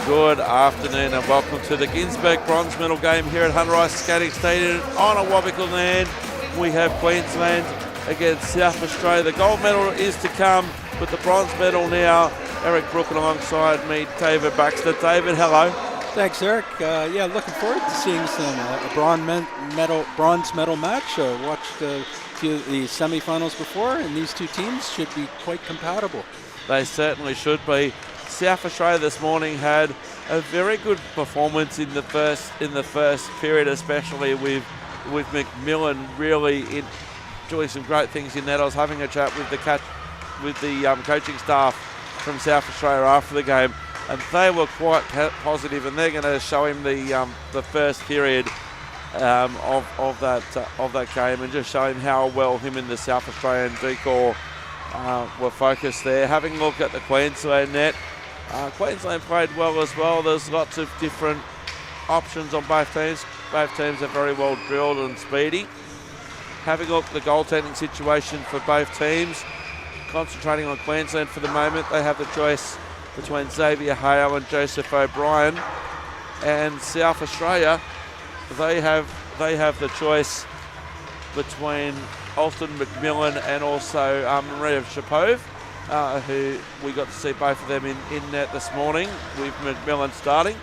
Good afternoon and welcome to the Ginsberg bronze medal game here at Hunter Ice Skating Stadium on a Wabakal land. We have Queensland against South Australia. The gold medal is to come, but the bronze medal now. Eric Brook alongside me, David Baxter. David, hello. Thanks, Eric. Looking forward to seeing a bronze medal match. Watched a few of the semifinals before, and these two teams should be quite compatible. They certainly should be. South Australia this morning had a very good performance in the first period, especially with McMillan really doing some great things in that. I was having a chat with the coaching staff from South Australia after the game, and they were quite positive, and they're going to show him the first period of that game, and just show him how well him and the South Australian decor were focused there. Having a look at the Queensland net, Queensland played well as well. There's lots of different options on both teams. Both teams are very well drilled and speedy. Having a look at the goaltending situation for both teams, concentrating on Queensland for the moment, they have the choice between Xavier Hale and Joseph O'Brien. And South Australia, they have the choice between Alston McMillan and also Maria Shapove, who we got to see both of them in net this morning, with McMillan starting.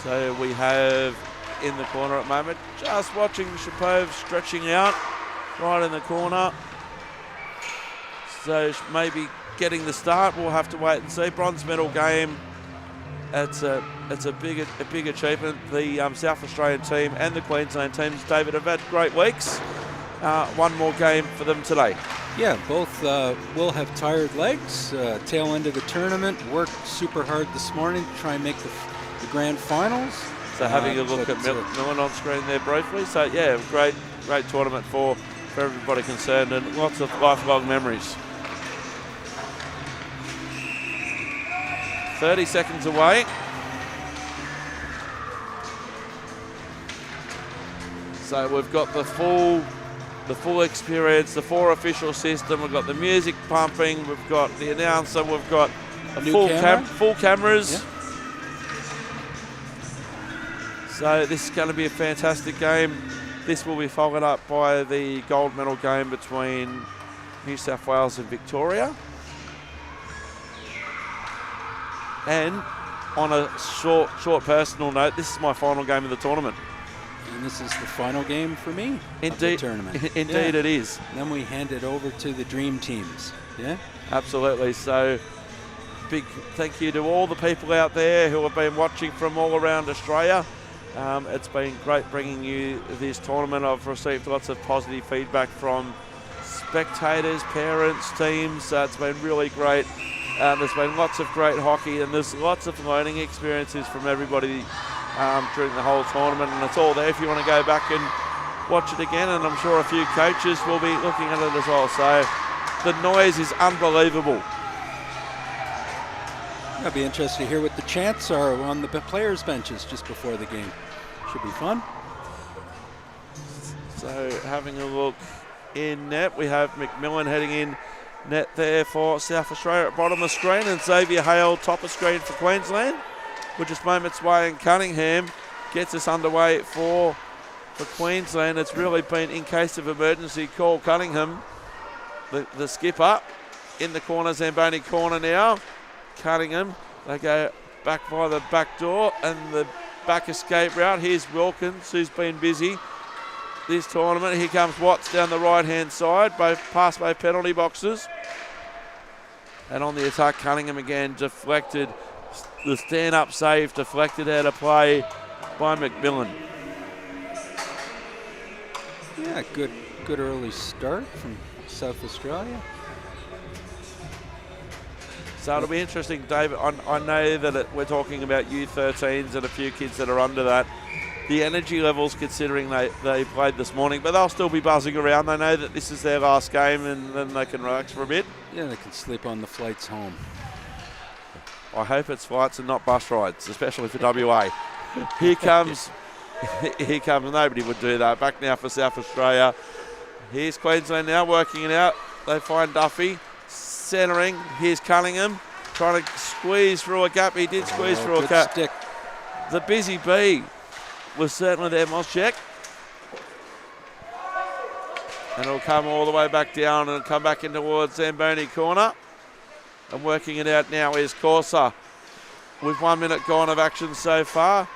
So we have in the corner at the moment, just watching Shapove stretching out right in the corner. So maybe getting the start, we'll have to wait and see. Bronze medal game, it's a big achievement. The South Australian team and the Queensland teams, David, have had great weeks. One more game for them today. Yeah, both will have tired legs. Tail end of the tournament, worked super hard this morning to try and make the grand finals. So having a look at McMillan on screen there briefly. So yeah, great tournament for everybody concerned, and lots of lifelong memories. 30 seconds away. So we've got the full experience, the 4 official system. We've got the music pumping. We've got the announcer. We've got full cameras. Yeah. So this is going to be a fantastic game. This will be followed up by the gold medal game between New South Wales and Victoria. And on a short personal note, this is my final game of the tournament. And this is the final game for me. Indeed, of the tournament. Indeed, it is. And then we hand it over to the dream teams. Yeah, absolutely. So, big thank you to all the people out there who have been watching from all around Australia. It's been great bringing you this tournament. I've received lots of positive feedback from spectators, parents, teams. It's been really great. There's been lots of great hockey, and there's lots of learning experiences from everybody during the whole tournament, and it's all there if you want to go back and watch it again, and I'm sure a few coaches will be looking at it as well. So the noise is unbelievable. I'll be interested to hear what the chants are on the players' benches just before the game. Should be fun. So having a look in net, we have McMillan heading in net there for South Australia at bottom of screen, and Xavier Hale top of screen for Queensland. We're just moments away, and Cunningham gets us underway for Queensland. It's really been in case of emergency call. Cunningham, the skipper, in the corner, Zamboni corner now. Cunningham, they go back by the back door and the back escape route. Here's Wilkins, who's been busy this tournament. Here comes Watts down the right-hand side, past both penalty boxes. And on the attack, Cunningham again deflected. The stand-up save deflected out of play by McMillan. Yeah, good early start from South Australia. So it'll be interesting, David. I know that we're talking about U13s and a few kids that are under that. The energy levels, considering they played this morning, but they'll still be buzzing around. They know that this is their last game, and then they can relax for a bit. Yeah, they can sleep on the flights home. I hope it's flights and not bus rides, especially for WA. Here comes, nobody would do that. Back now for South Australia. Here's Queensland now working it out. They find Duffy, centering. Here's Cunningham. trying to squeeze through a gap. He did squeeze through a good gap. stick. The busy bee was certainly there, Moschek. And it'll come all the way back down and come back in towards Zamboni corner. And working it out now is Corsa. With 1 minute gone of action so far.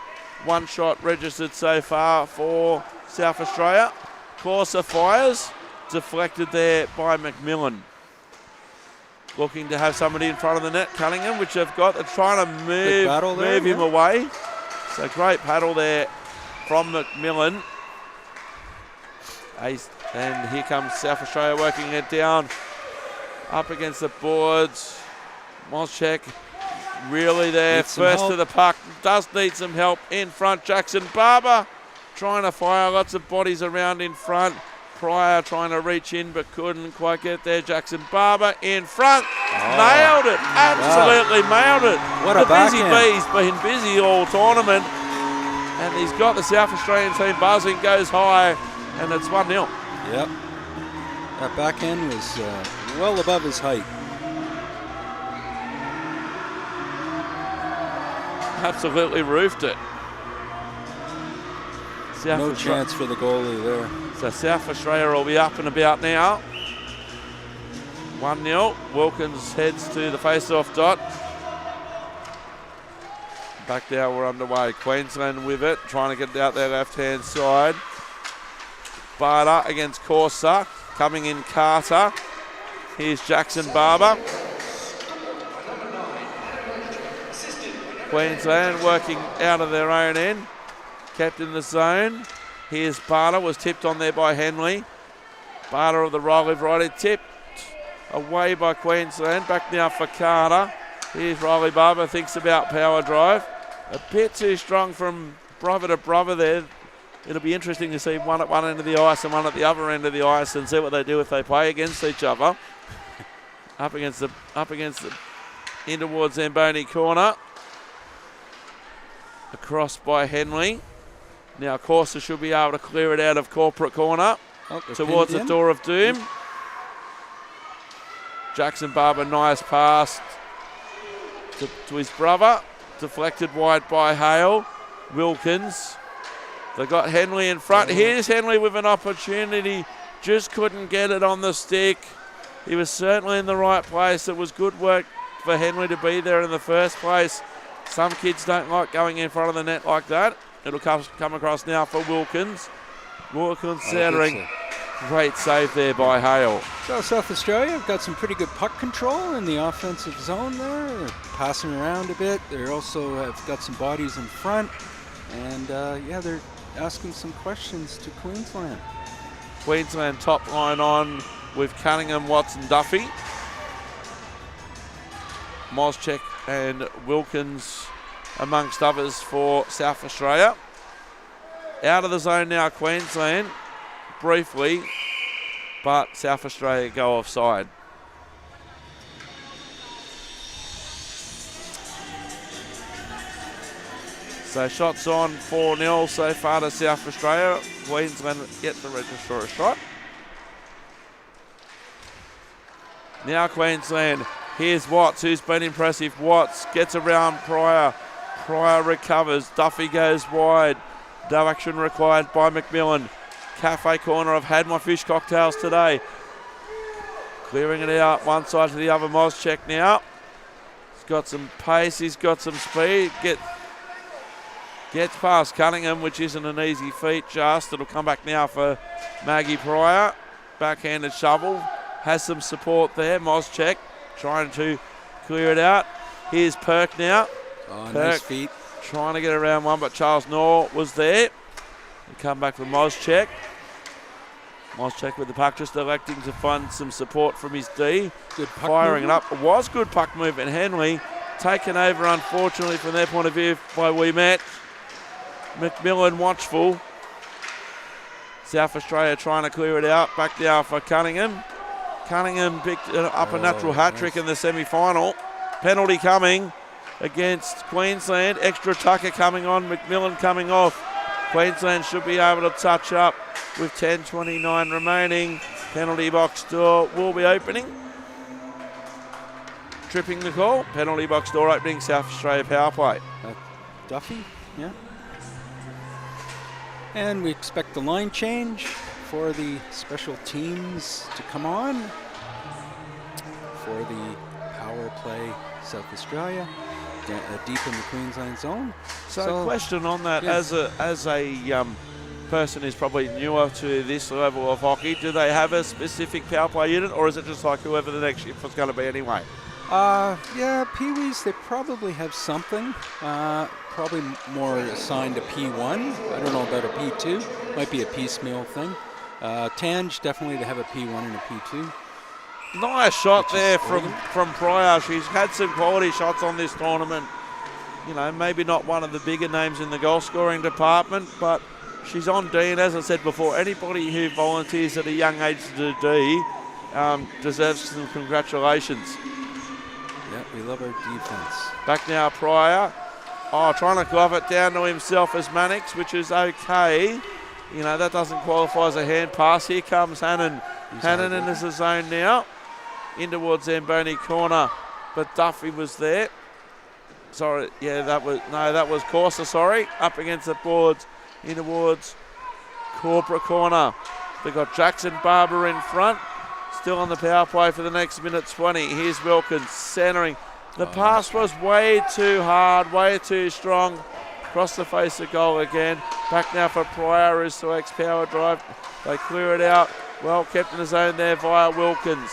One shot registered so far for South Australia. Corsa fires. Deflected there by McMillan. Looking to have somebody in front of the net. Cunningham, which they've got. They're trying to move him away. So great paddle there from McMillan. And here comes South Australia working it down. Up against the boards. Moschek really there. First to the puck. Does need some help in front. Jackson Barber trying to fire. Lots of bodies around in front. Pryor trying to reach in but couldn't quite get there. Jackson Barber in front. Nailed it. Absolutely nailed it. What a busy backhand. bee's been busy all tournament. And he's got the South Australian team buzzing. Goes high. And it's 1-0. Yep. That backhand was well above his height. Absolutely roofed it. No chance for the goalie there. So South Australia will be up and about now. 1-0. Wilkins heads to the face-off dot. Back now we're underway. Queensland with it, trying to get it out their left-hand side. Barter against Corsa. Coming in Carter. Here's Jackson Barber. Queensland working out of their own end. Kept in the zone. Here's Barter, was tipped on there by Henley. Barter of the Riley variety, tipped away by Queensland. Back now for Carter. Here's Riley Barber, thinks about power drive. A bit too strong from brother to brother there. It'll be interesting to see one at one end of the ice and one at the other end of the ice and see what they do if they play against each other. Up against the in towards Zamboni corner. Across by Henley. Now Corsa should be able to clear it out of corporate corner towards the door of doom. Jackson Barber, nice pass to his brother. Deflected wide by Hale. Wilkins. They got Henley in front. Here's Henley with an opportunity. Just couldn't get it on the stick. He was certainly in the right place. It was good work for Henley to be there in the first place. Some kids don't like going in front of the net like that. It'll come across now for Wilkins. Wilkins centering. Great save there by Hale. So South Australia have got some pretty good puck control in the offensive zone there. They're passing around a bit. They also have got some bodies in front. And they're asking some questions to Queensland. Queensland top line on with Cunningham, Watson, Duffy. Moschek and Wilkins amongst others for South Australia. Out of the zone now, Queensland, briefly, but South Australia go offside. So shots on 4-0 so far to South Australia. Queensland yet to register a shot. Now Queensland. Here's Watts, who's been impressive. Watts gets around Pryor. Pryor recovers. Duffy goes wide. No action required by McMillan. Cafe corner. I've had my fish cocktails today. Clearing it out one side to the other. Moschek now. He's got some pace. He's got some speed. Gets past Cunningham, which isn't an easy feat just. It'll come back now for Maggie Pryor. Backhanded shovel. Has some support there. Moschek trying to clear it out. Here's Perk now. Oh, Perk nice feet. trying to get around one, but Charles Knorr was there. We come back for Moschek. Moschek with the puck, just electing to find some support from his D. Good puck firing movement. it up. It was good puck movement. Henley taken over, unfortunately, from their point of view by Wee-Matt. McMillan watchful. South Australia trying to clear it out. Back now for Cunningham. Cunningham picked up a natural hat-trick in the semi-final. Penalty coming against Queensland. Extra tucker coming on. McMillan coming off. Queensland should be able to touch up with 10:29 remaining. Penalty box door will be opening. tripping the call. Penalty box door opening, South Australia power play. Duffy, yeah. And we expect the line change for the special teams to come on for the power play South Australia deep in the Queensland zone. So question on that, yeah. as a person who's probably newer to this level of hockey, do they have a specific power play unit, or is it just like whoever the next shift was going to be anyway? Yeah, Pee-wees, they probably have something. Probably more assigned to P1. I don't know about a P2. Might be a piecemeal thing. Tange, definitely they have a P1 and a P2. Nice shot there from Pryor. She's had some quality shots on this tournament. You know, maybe not one of the bigger names in the goal scoring department, but she's on D, and as I said before, anybody who volunteers at a young age to D deserves some congratulations. Yeah, we love our defense. Back now, Pryor. Oh, trying to glove it down to himself as Mannix, which is okay. You know, that doesn't qualify as a hand pass. Here comes Hannon. Hannon in the zone now. In towards Zamboni corner, but Duffy was there. Sorry, yeah, that was Corsa, sorry. Up against the boards, in towards corporate corner. They've got Jackson Barber in front. Still on the power play for the next minute 20. Here's Wilkins centering. The pass was way too hard, way too strong. Across the face of goal again. Back now for Pryor as selects power drive. They clear it out. Well kept in the zone there via Wilkins.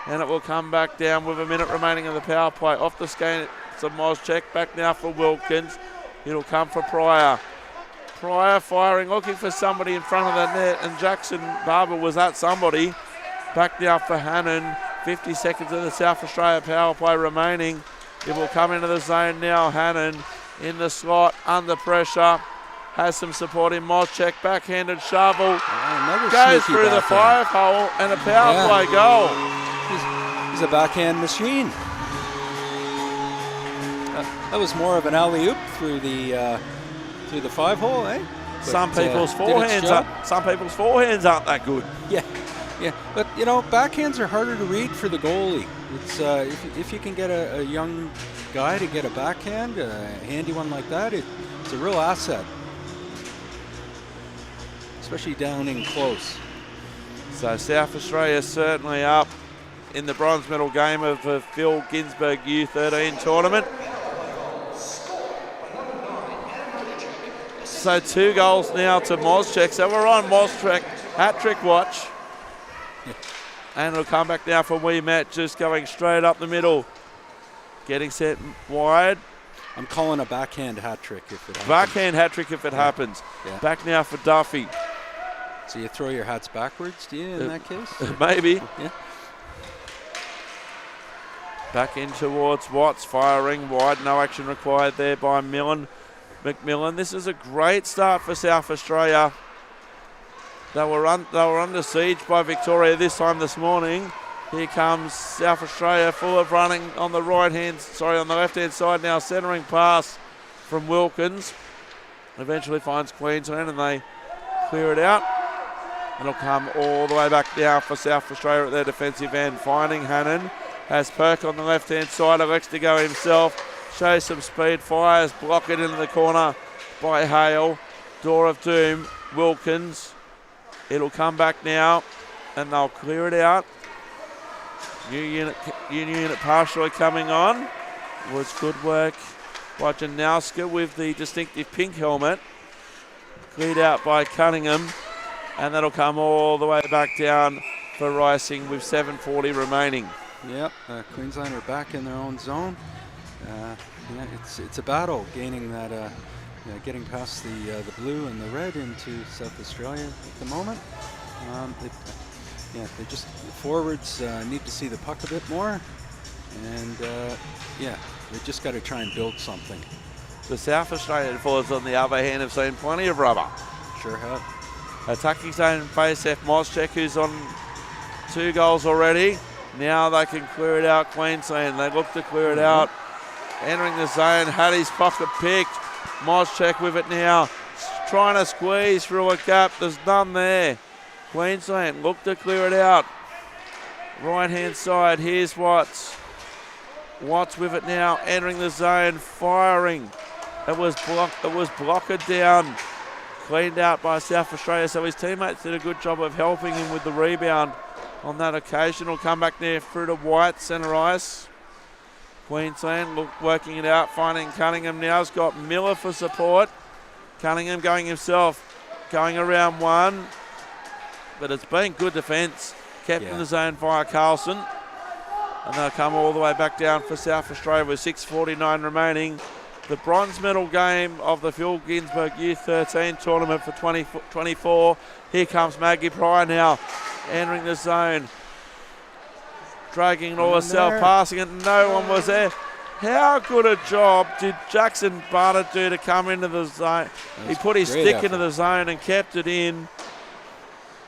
And it will come back down with a minute remaining in the power play. Off the skate, some Moscheck. Back now for Wilkins. It'll come for Pryor. Pryor firing, looking for somebody in front of the net. And Jackson Barber was that somebody. Back now for Hannon. 50 seconds of the South Australia power play remaining. It will come into the zone now. Hannon in the slot, under pressure. Has some support in Moscheck. Backhanded shovel. Goes through the 5-hole and a power play goal. He's a backhand machine. That was more of an alley-oop through the 5-hole, eh? But, some people's forehands aren't that good. Yeah, but you know, backhands are harder to read for the goalie. It's if you can get a young guy to get a backhand, a handy one like that, it's a real asset, especially down in close. So South Australia certainly up in the bronze medal game of the Phil Ginsberg U13 tournament. So 2 goals now to Moscheck. So we're on Moscheck hat-trick watch. And it'll come back now for Wee Matt, just going straight up the middle. Getting set wide. I'm calling a backhand hat-trick if it happens. Backhand hat-trick if it happens. Yeah. Back now for Duffy. So you throw your hats backwards, do you, in that case? Maybe. Yeah. Back in towards Watts, firing wide. No action required there by McMillan. This is a great start for South Australia. They were under siege by Victoria this time this morning. Here comes South Australia, full of running on the left-hand side now, centering pass from Wilkins. Eventually finds Queensland and they clear it out. It'll come all the way back now for South Australia at their defensive end, finding Hannon. Has Perk on the left-hand side, elects to go himself, shows some speed, fires, block it into the corner by Hale. Door of Doom, Wilkins. It'll come back now and they'll clear it out. New unit partially coming on. Was good work by Janowska with the distinctive pink helmet. Cleared out by Cunningham. And that'll come all the way back down for Rising with 7:40 remaining. Yep, Queensland are back in their own zone. It's a battle getting past the blue and the red into South Australia at the moment. The forwards need to see the puck a bit more, and they just got to try and build something. The South Australian forwards, on the other hand, have seen plenty of rubber. Sure have. Attacking zone face-off, Moscheck, who's on 2 goals already. Now they can clear it out, Queensland. They look to clear it out. Entering the zone, had his pocket picked. Moscheck with it now. Trying to squeeze through a gap. There's none there. Queensland look to clear it out. Right-hand side, here's Watts. Watts with it now, entering the zone, firing. It was blocked down, cleaned out by South Australia, so his teammates did a good job of helping him with the rebound on that occasion. He'll come back there through to White, centre ice. Queensland working it out, finding Cunningham now. Has got Miller for support. Cunningham going himself, going around one. But it's been good defence, kept in the zone via Carlson. And they'll come all the way back down for South Australia with 6:49 remaining. The bronze medal game of the Phil Ginsberg U13 tournament for 2024. Here comes Maggie Pryor now, entering the zone. Dragging it all herself, passing it, no one was there. How good a job did Jackson Barnett do to come into the zone? He put his stick into the zone and kept it in.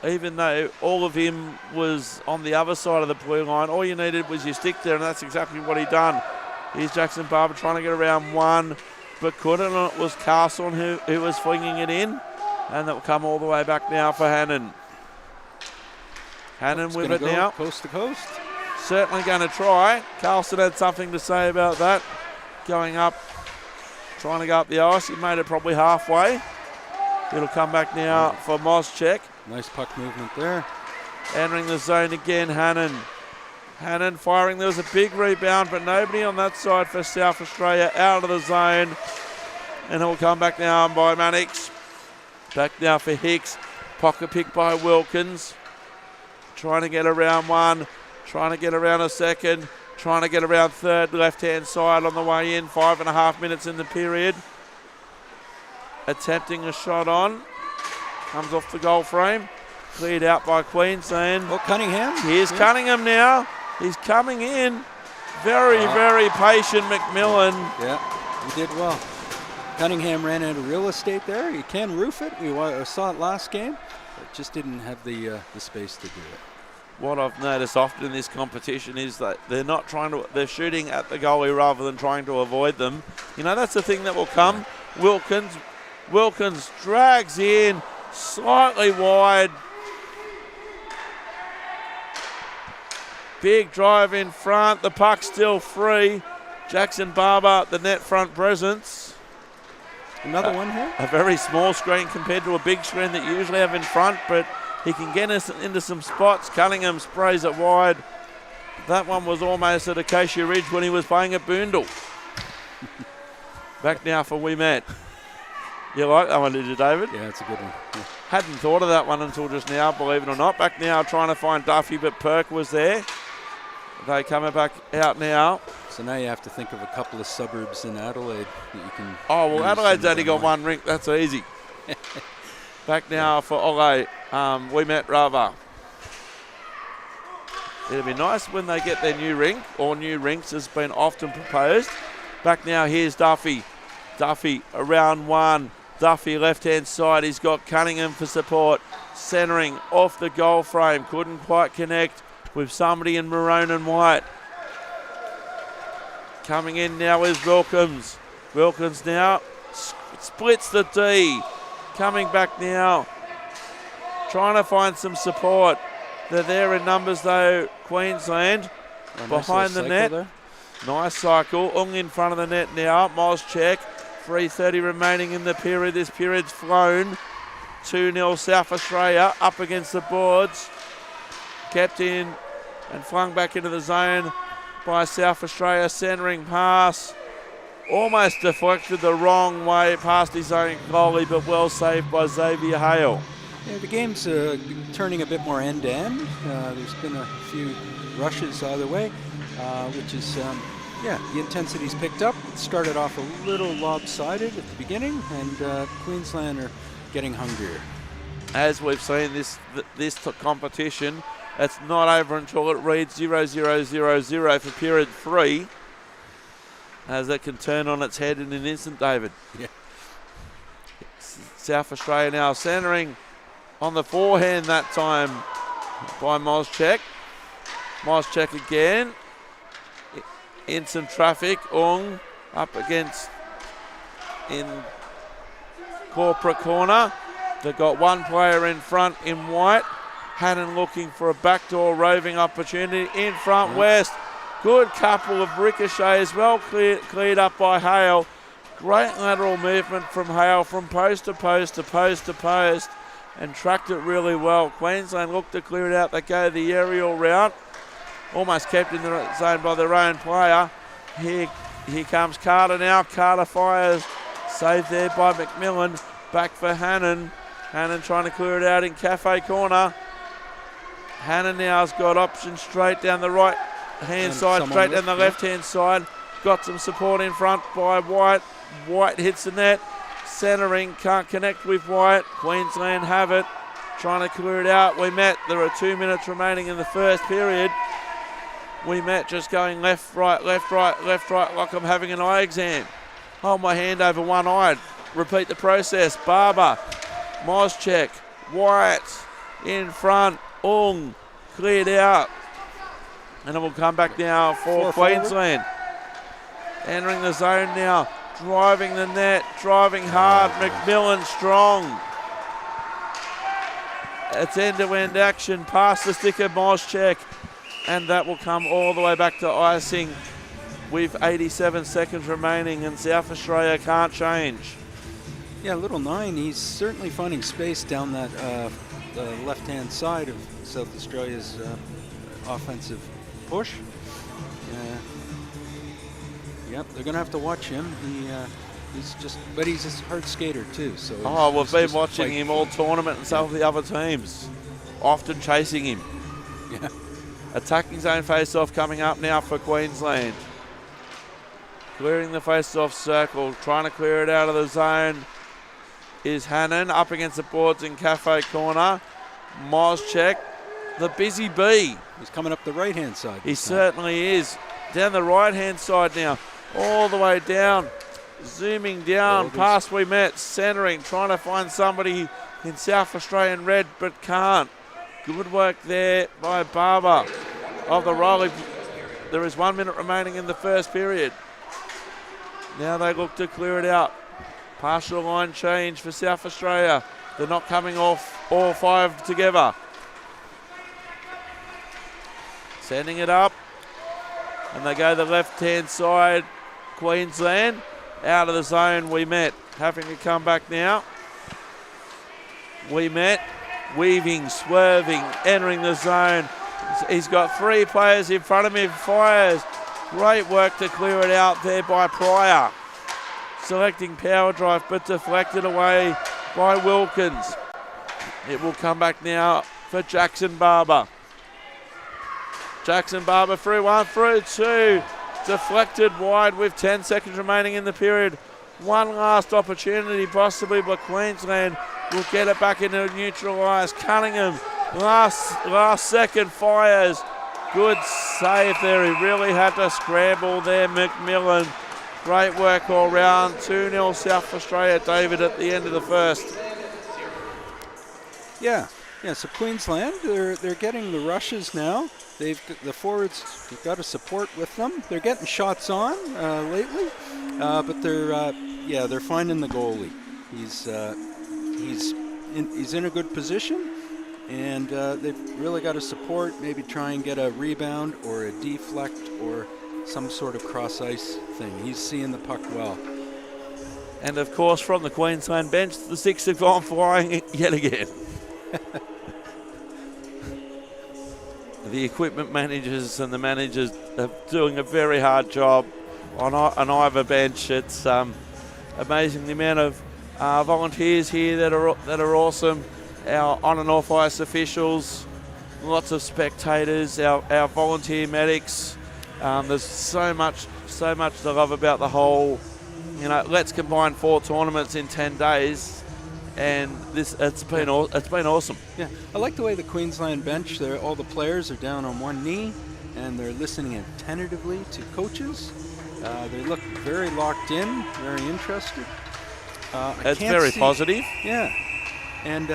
Even though all of him was on the other side of the blue line, all you needed was your stick there, and that's exactly what he done. Here's Jackson Barber trying to get around one, but couldn't, and it was Castle who was flinging it in, and that will come all the way back now for Hannon. Hannon with it now. Coast to coast. Certainly going to try. Carlson had something to say about that. Going up, trying to go up the ice. He made it probably halfway. It'll come back now for Moschek. Nice puck movement there. Entering the zone again, Hannon. Hannon firing. There was a big rebound, but nobody on that side for South Australia out of the zone. And he'll come back now by Mannix. Back now for Hicks. Pocket pick by Wilkins. Trying to get around one. Trying to get around a second. Trying to get around third, left-hand side on the way in. 5.5 minutes in the period. Attempting a shot on. Comes off the goal frame. Cleared out by Queensland. Oh, Cunningham. Here's Cunningham now. He's coming in. Very patient McMillan. Yeah, he did well. Cunningham ran out of real estate there. He can roof it. We saw it last game, but just didn't have the space to do it. What I've noticed often in this competition is that they're shooting at the goalie rather than trying to avoid them. You know, that's the thing that will come. Wilkins drags in, slightly wide. Big drive in front, the puck's still free. Jackson Barber, the net front presence. Another one here? A very small screen compared to a big screen that you usually have in front, but he can get us into some spots. Cunningham sprays it wide. That one was almost at Acacia Ridge when he was playing at Boondall. Back now for Ouimet. You like that one, did you, David? Yeah, it's a good one. Yeah. Hadn't thought of that one until just now, believe it or not. Back now trying to find Duffy, but Perk was there. They coming back out now. So now you have to think of a couple of suburbs in Adelaide that you can... Oh, well, Adelaide's only got one rink. That's easy. Back now for Ole. Ouimet Rava. It'll be nice when they get their new rink, or new rinks has been often proposed. Back now, here's Duffy. Duffy around one. Duffy left-hand side. He's got Cunningham for support. Centering off the goal frame. Couldn't quite connect with somebody in maroon and white. Coming in now is Wilkins. Wilkins now splits the D. Coming back now. Trying to find some support. They're there in numbers though, Queensland. Behind the net. There. Nice cycle. Ung in front of the net now. Moschek. 3:30 remaining in the period. This period's flown. 2-0 South Australia up against the boards. Kept in and flung back into the zone by South Australia. Centering pass. Almost deflected the wrong way past his own goalie, but well saved by Xavier Hale. Yeah, the game's turning a bit more end-to-end. There's been a few rushes either way, which is, the intensity's picked up. It started off a little lopsided at the beginning, and Queensland are getting hungrier. As we've seen this competition, it's not over until it reads 0-0-0-0 for period 3, as that can turn on its head in an instant, David. Yeah. South Australia now centering on the forehand that time by Moschek. Moschek again. In some traffic. Ung up against in corporate corner. They've got one player in front in white. Hannon looking for a backdoor roving opportunity. In front, West. Good couple of ricochets, well cleared up by Hale. Great lateral movement from Hale from post to post to post to post and tracked it really well. Queensland looked to clear it out. They go the aerial route. Almost kept in the zone by their own player. Here comes Carter now. Carter fires. Saved there by McMillan. Back for Hannon. Hannon trying to clear it out in cafe corner. Hannon now has got options straight down the right hand side, straight down the left hand side. Got some support in front by White. White hits the net. Centering, can't connect with White. Queensland have it. Trying to clear it out. There are 2 minutes remaining in the first period. Just going left, right, left, right, left, right, like I'm having an eye exam. Hold my hand over one eye. Repeat the process. Barber, Moscheck, White, in front, Ung, cleared out. And it will come back now for Queensland. Entering the zone now, driving the net, driving hard. McMillan strong. It's end-to-end action past the stick of Moscheck. And that will come all the way back to icing with 87 seconds remaining, and South Australia can't change. Yeah, little 9, he's certainly finding space down that the left-hand side of South Australia's offensive push. Yep, they're going to have to watch him. But he's a hard skater too. So we've been watching him all tournament and some of the other teams, often chasing him. Yeah. Attacking zone face-off coming up now for Queensland. Clearing the face-off circle, trying to clear it out of the zone is Hannon up against the boards in cafe corner. Moscheck, the busy bee. He's coming up the right-hand side. He certainly is. Down the right-hand side now, all the way down, zooming down past centering, trying to find somebody in South Australian red, but can't. Good work there by Barber of the Raleigh. There is 1 minute remaining in the first period. Now they look to clear it out. Partial line change for South Australia. They're not coming off all 5 together. Sending it up. And they go the left-hand side. Queensland out of the zone. Having to come back now. Weaving, swerving, entering the zone. He's got 3 players in front of him. Fires. Great work to clear it out there by Pryor. Selecting power drive, but deflected away by Wilkins. It will come back now for Jackson Barber. Jackson Barber through 1, through 2. Deflected wide with 10 seconds remaining in the period. One last opportunity possibly, but Queensland will get it back into neutralise. Cunningham, last second fires. Good save there. He really had to scramble there, McMillan. Great work all round. 2-0 South Australia, David, at the end of the first. Yeah, so Queensland, they're getting the rushes now. The forwards, you've got to support with them. They're getting shots on lately, but they're finding the goalie. He's in a good position, and they've really got to support, maybe try and get a rebound or a deflect or some sort of cross-ice thing. He's seeing the puck well. And, of course, from the Queensland bench, the six have gone flying yet again. The equipment managers and the managers are doing a very hard job on either bench. It's amazing the amount of volunteers here that are awesome. Our on and off ice officials, lots of spectators, our volunteer medics. There's so much to love about the whole. Let's combine 4 tournaments in 10 days. And it's been awesome. Yeah, I like the way the Queensland bench. All the players are down on one knee, and they're listening attentively to coaches. They look very locked in, very interested. It's very positive. Yeah, and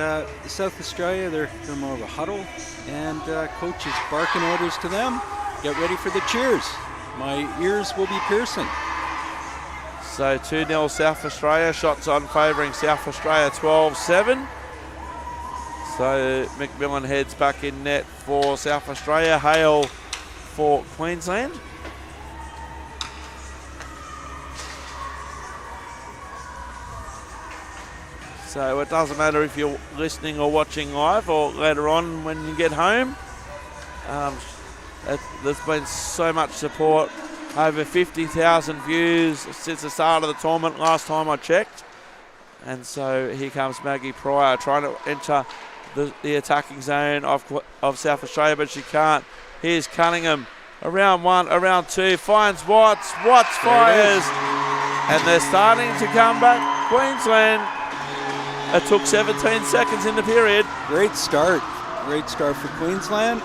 South Australia, they're more of a huddle, and coaches barking orders to them. Get ready for the cheers. My ears will be piercing. So 2-0 South Australia. Shots on favouring South Australia 12-7. So McMillan heads back in net for South Australia. Hale for Queensland. So it doesn't matter if you're listening or watching live or later on when you get home. There's been so much support. Over 50,000 views since the start of the tournament last time I checked. And so here comes Maggie Pryor trying to enter the attacking zone of South Australia, but she can't. Here's Cunningham. Around one, around two, finds Watts. Watts fires. And they're starting to come back. Queensland. It took 17 seconds in the period. Great start for Queensland.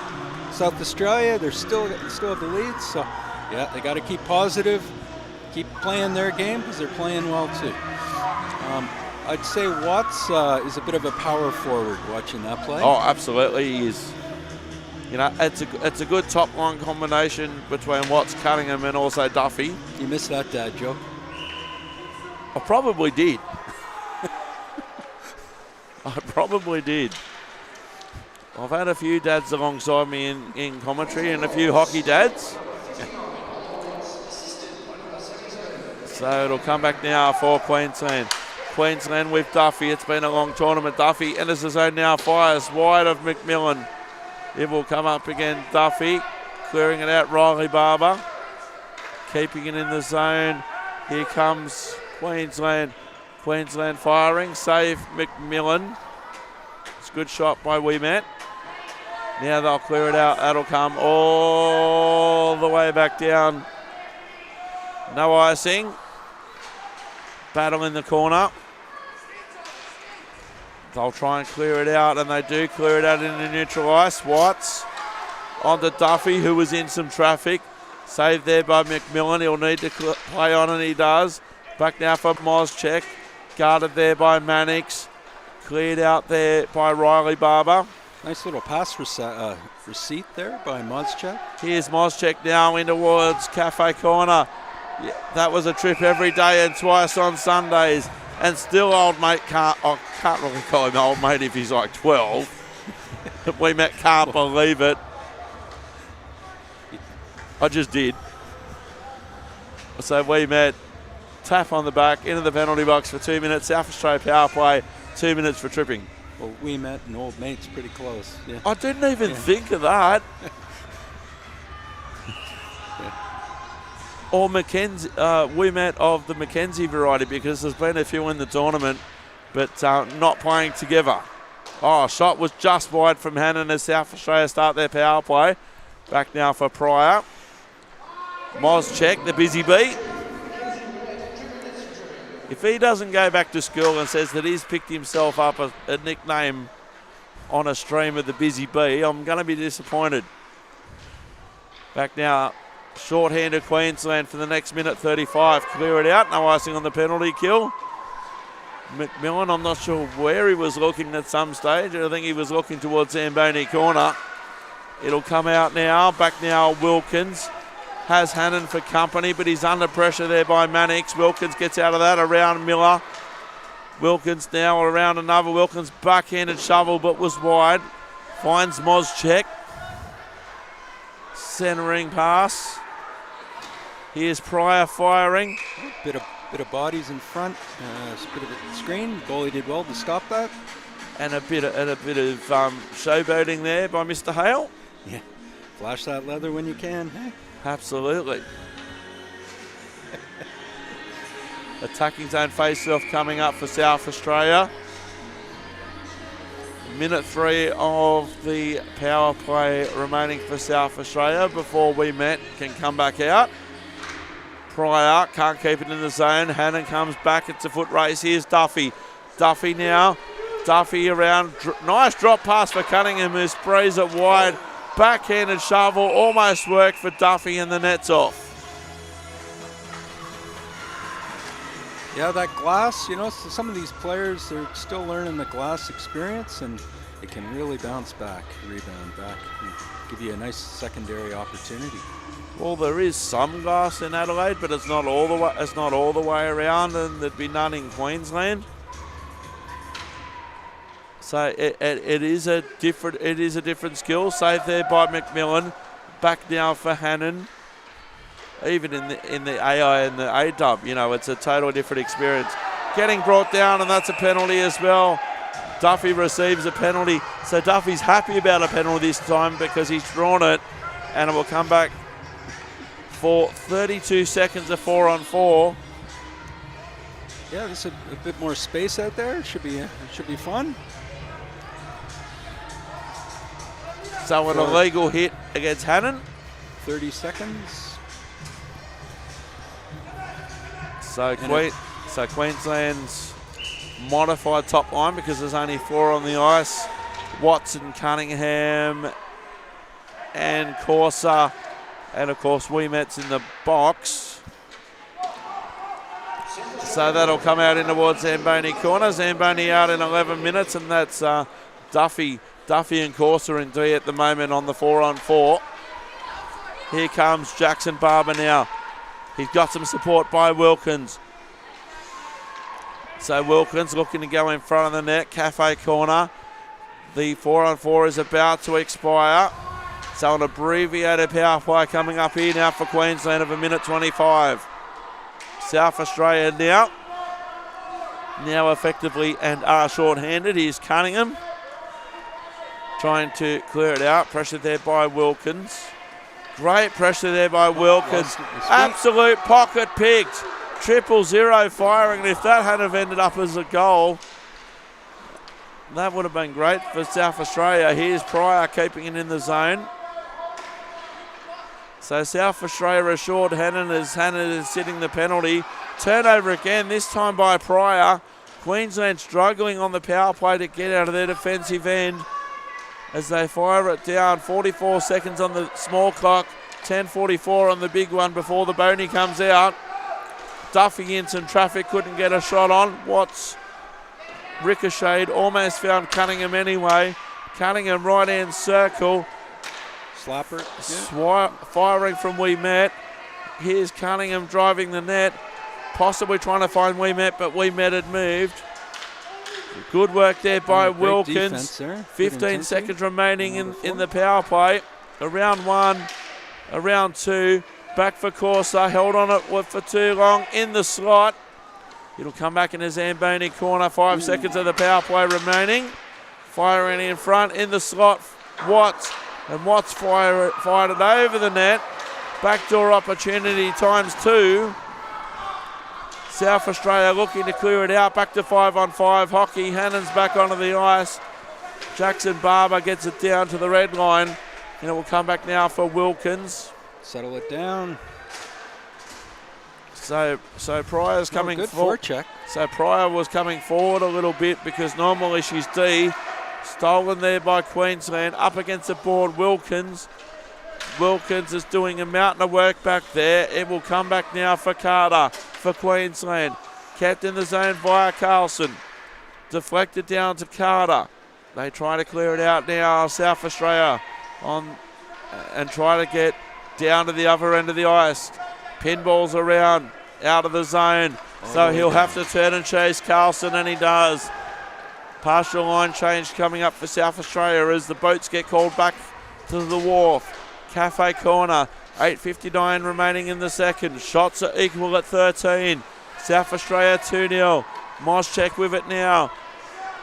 South Australia, they're still have the lead, so yeah, they got to keep positive, keep playing their game because they're playing well too. I'd say Watts is a bit of a power forward watching that play. Oh, absolutely he is. You know, it's a good top line combination between Watts, Cunningham, and also Duffy. You missed that dad joke. I probably did. I probably did. I've had a few dads alongside me in commentary and a few hockey dads. So it'll come back now for Queensland. Queensland with Duffy. It's been a long tournament. Duffy enters the zone now, fires wide of McMillan. It will come up again. Duffy clearing it out. Riley Barber keeping it in the zone. Here comes Queensland. Queensland firing. Save McMillan. It's a good shot by Ouimet. Now they'll clear it out. That'll come all the way back down. No icing. Battle in the corner. They'll try and clear it out, and they do clear it out into neutral ice. Watts onto Duffy, who was in some traffic. Saved there by McMillan. He'll need to play on, and he does. Back now for Moscheck. Guarded there by Mannix. Cleared out there by Riley Barber. Nice little pass receipt there by Moscheck. Here's Moscheck now in towards Cafe Corner. Yeah, that was a trip every day and twice on Sundays. And still old mate can't really call him old mate if he's like 12. Ouimet can't believe it. I just did. So Ouimet, tap on the back, into the penalty box for 2 minutes. South Australia power play, 2 minutes for tripping. Well, Ouimet and old mate's pretty close. Yeah. I didn't even think of that. Or Ouimet of the Mackenzie variety, because there's been a few in the tournament, but not playing together. Oh, shot was just wide from Hannon as South Australia start their power play. Back now for Pryor. Moscheck, the busy bee. If he doesn't go back to school and says that he's picked himself up a nickname on a stream of the busy bee, I'm going to be disappointed. Back now, short-handed Queensland for the next minute 35. Clear it out, no icing on the penalty kill. McMillan, I'm not sure where he was looking at some stage. I think he was looking towards Zamboni corner. It'll come out now. Back now, Wilkins. Has Hannon for company, but he's under pressure there by Mannix. Wilkins gets out of that around Miller. Wilkins now around another. Wilkins backhanded shovel, but was wide. Finds Moscheck. Centering pass. Here's Pryor firing. Bit of bodies in front. A bit of a screen. Goalie did well to stop that. And a bit of showboating there by Mr. Hale. Yeah, flash that leather when you can. Hey? Absolutely. Attacking zone face-off coming up for South Australia. Minute 3 of the power play remaining for South Australia before Ouimet can come back out. Pryor can't keep it in the zone. Hannon comes back. It's a foot race. Here's Duffy. Duffy now. Duffy around. Nice drop pass for Cunningham, who sprays it wide. Backhanded shovel. Almost worked for Duffy, and the net's off. Yeah, that glass, some of these players, they're still learning the glass experience, and it can really bounce back, rebound back, and give you a nice secondary opportunity. Well, there is some glass in Adelaide, but it's not all the way. It's not all the way around, and there'd be none in Queensland. So it is a different skill. Saved there by McMillan. Back now for Hannon. Even in the AI and the A-dub, it's a totally different experience. getting brought down, and that's a penalty as well. Duffy receives a penalty. So Duffy's happy about a penalty this time because he's drawn it, and it will come back for 32 seconds of 4-on-4. Yeah, there's a bit more space out there. It should be fun. So an illegal hit against Hannon. 30 seconds. So Queensland's modified top line because there's only 4 on the ice. Watson, Cunningham, and Corsa, and of course Ouimet's in the box. So that'll come out in towards Zamboni corner. Zamboni out in 11 minutes, and that's Duffy and Corsa in D at the moment on the 4-on-4. Here comes Jackson Barber now. He's got some support by Wilkins. So Wilkins looking to go in front of the net. Cafe corner. The 4-on-4 is about to expire. So an abbreviated power play coming up here now for Queensland of 1:25. South Australia now effectively and are short-handed. Here's Cunningham trying to clear it out. Pressure there by Wilkins. Great pressure there by Wilkins. Absolute pocket picked. 0-0 firing. If that had have ended up as a goal, that would have been great for South Australia. Here's Pryor keeping it in the zone. So South Australia are short-handed as Hannon is sitting the penalty. Turnover again, this time by Pryor. Queensland struggling on the power play to get out of their defensive end as they fire it down. 44 seconds on the small clock, 10:44 on the big one before the boney comes out. Duffy in some traffic, couldn't get a shot on. Watts ricocheted, almost found Cunningham anyway. Cunningham right-hand circle. Slapper. Firing from Ouimet. Here's Cunningham driving the net. Possibly trying to find Ouimet, but Ouimet had moved. Good work there by Wilkins. There. 15 seconds remaining in the power play. Around 1, around 2. Back for Corsa. Held on it for too long in the slot. It'll come back in the Zamboni corner. 5 seconds of the power play remaining. Firing in front in the slot. Watts. And Watts fired it over the net. Backdoor opportunity times 2. South Australia looking to clear it out. Back to 5-on-5 hockey. Hannon's back onto the ice. Jackson Barber gets it down to the red line. And it will come back now for Wilkins. Settle it down. So Pryor's coming forward. Good forecheck. So Pryor was coming forward a little bit because normally she's D. Stolen there by Queensland. Up against the board, Wilkins. Wilkins is doing a mountain of work back there. It will come back now for Carter for Queensland. Kept in the zone via Carlson. Deflected down to Carter. They try to clear it out now, South Australia, and try to get down to the other end of the ice. Pinballs around, out of the zone. So he'll have to turn and chase Carlson, and he does. Partial line change coming up for South Australia as the boats get called back to the wharf. Cafe corner, 8:59 remaining in the second. Shots are equal at 13. South Australia 2-0. Moschek with it now.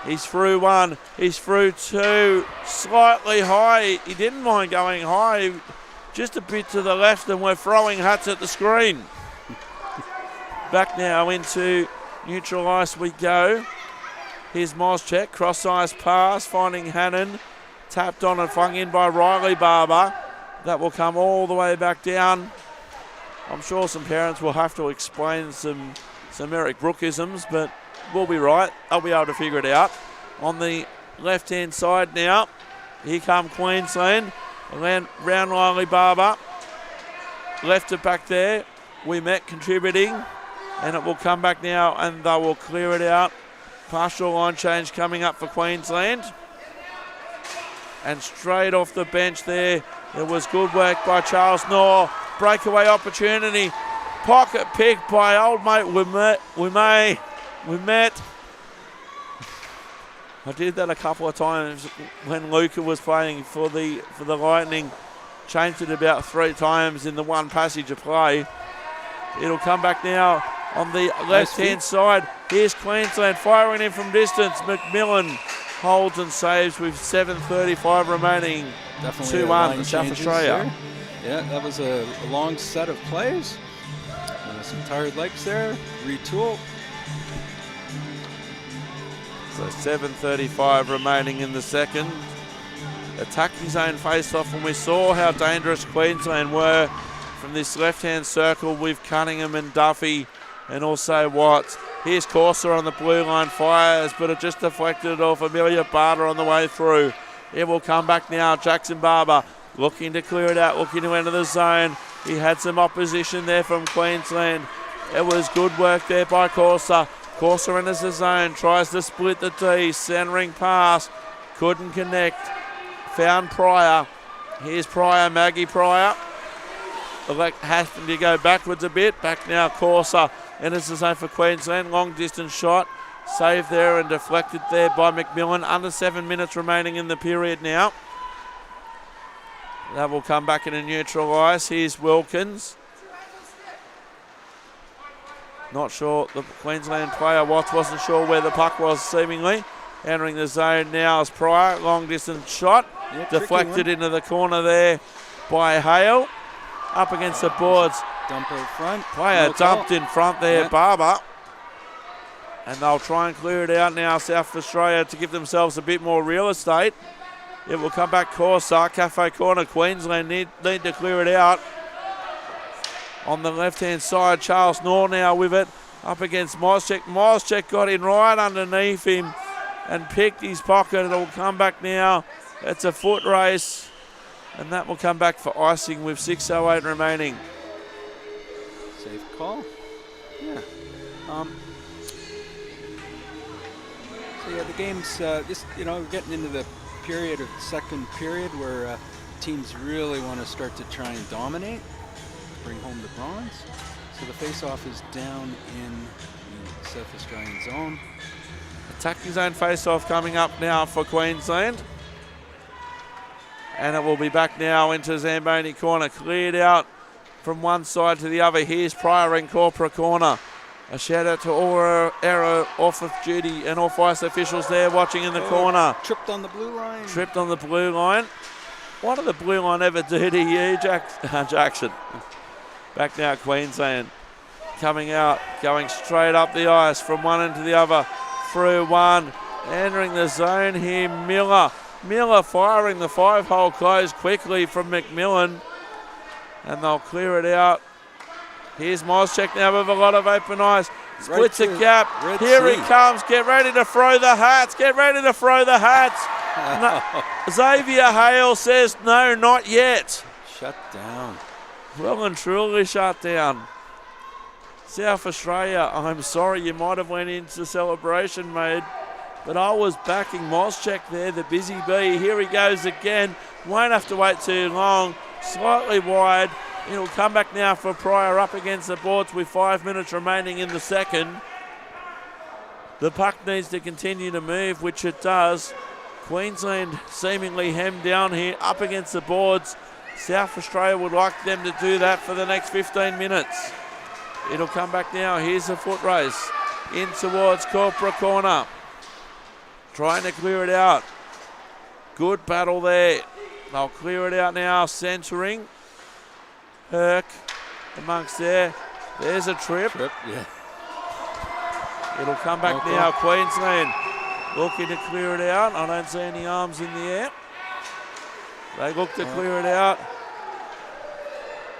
He's through 1, he's through 2. Slightly high, he didn't mind going high. Just a bit to the left, and we're throwing hats at the screen. Back now into neutral ice we go. Here's Moschek, cross ice pass, finding Hannon. Tapped on and flung in by Riley Barber. That will come all the way back down. I'm sure some parents will have to explain some Eric Brookisms, but we'll be right. I'll be able to figure it out. On the left-hand side now, here come Queensland. Round Riley Barber. Left it back there. Ouimet contributing. And it will come back now, and they will clear it out. Partial line change coming up for Queensland. And straight off the bench there, it was good work by Charles Knorr. Breakaway opportunity. Pocket pick by old mate Ouimet. I did that a couple of times when Luca was playing for the Lightning. Changed it about 3 times in the one passage of play. It'll come back now on the left-hand side. Here's Queensland firing in from distance. McMillan holds and saves with 7:35 remaining. Definitely 2-1 South Australia. There. Yeah, that was a long set of plays. Some tired legs there. Retool. So 7:35 remaining in the second. Attacking zone face-off, and we saw how dangerous Queensland were from this left-hand circle with Cunningham and Duffy and also Watts. Here's Corser on the blue line, fires, but it just deflected off Amelia Barter on the way through. It will come back now. Jackson Barber looking to clear it out, looking to enter the zone. He had some opposition there from Queensland. It was good work there by Corser. Corser enters the zone, tries to split the D, centering pass, couldn't connect. Found Pryor. Here's Pryor, Maggie Pryor. Having to go backwards a bit. Back now, Corser enters the zone for Queensland. Long distance shot. Saved there and deflected there by McMillan. Under 7 minutes remaining in the period now. That will come back in a neutral ice. Here's Wilkins. Not sure, the Queensland player Watts wasn't sure where the puck was seemingly. Entering the zone now is Pryor. Long distance shot. Yeah, deflected into the corner there by Hale. Up against the boards. Dump out front. Player dumped in front there, yeah. Barber. And they'll try and clear it out now, South Australia, to give themselves a bit more real estate. It will come back Corser, Cafe Corner. Queensland need to clear it out. On the left-hand side, Charles Knorr now with it. Up against Moschek. Moschek got in right underneath him and picked his pocket. It'll come back now. It's a foot race. And that will come back for icing with 6:08 remaining. Safe call. Yeah. So yeah, the game's just, we're getting into the period of second period where teams really want to start to try and dominate, bring home the bronze. So the face-off is down in the South Australian zone. Attacking zone face-off coming up now for Queensland. And it will be back now into Zamboni corner. Cleared out from one side to the other. Here's Pryor in corporate corner. A shout out to all our off-duty and off-ice officials there watching in the corner. Tripped on the blue line. Tripped on the blue line. What did the blue line ever do to you, Jackson? Back now, Queensland. Coming out, going straight up the ice from one end to the other. Through one. Entering the zone here, Miller. Miller firing the 5-hole close quickly from McMillan. And they'll clear it out. Here's Moschek now with a lot of open ice. Splits right a gap. Here he comes. Get ready to throw the hats. Get ready to throw the hats. No. Xavier Hale says no, not yet. Shut down. Well and truly shut down. South Australia, I'm sorry you might have went into celebration mode, but I was backing Moschek there, the busy bee. Here he goes again. Won't have to wait too long. Slightly wide. It'll come back now for Pryor up against the boards with 5 minutes remaining in the second. The puck needs to continue to move, which it does. Queensland seemingly hemmed down here up against the boards. South Australia would like them to do that for the next 15 minutes. It'll come back now. Here's a foot race in towards corporate corner. Trying to clear it out. Good battle there. They'll clear it out now. Centering. Herc amongst there. There's a trip. Yeah. It'll come back now. Queensland looking to clear it out. I don't see any arms in the air. They look to clear it out.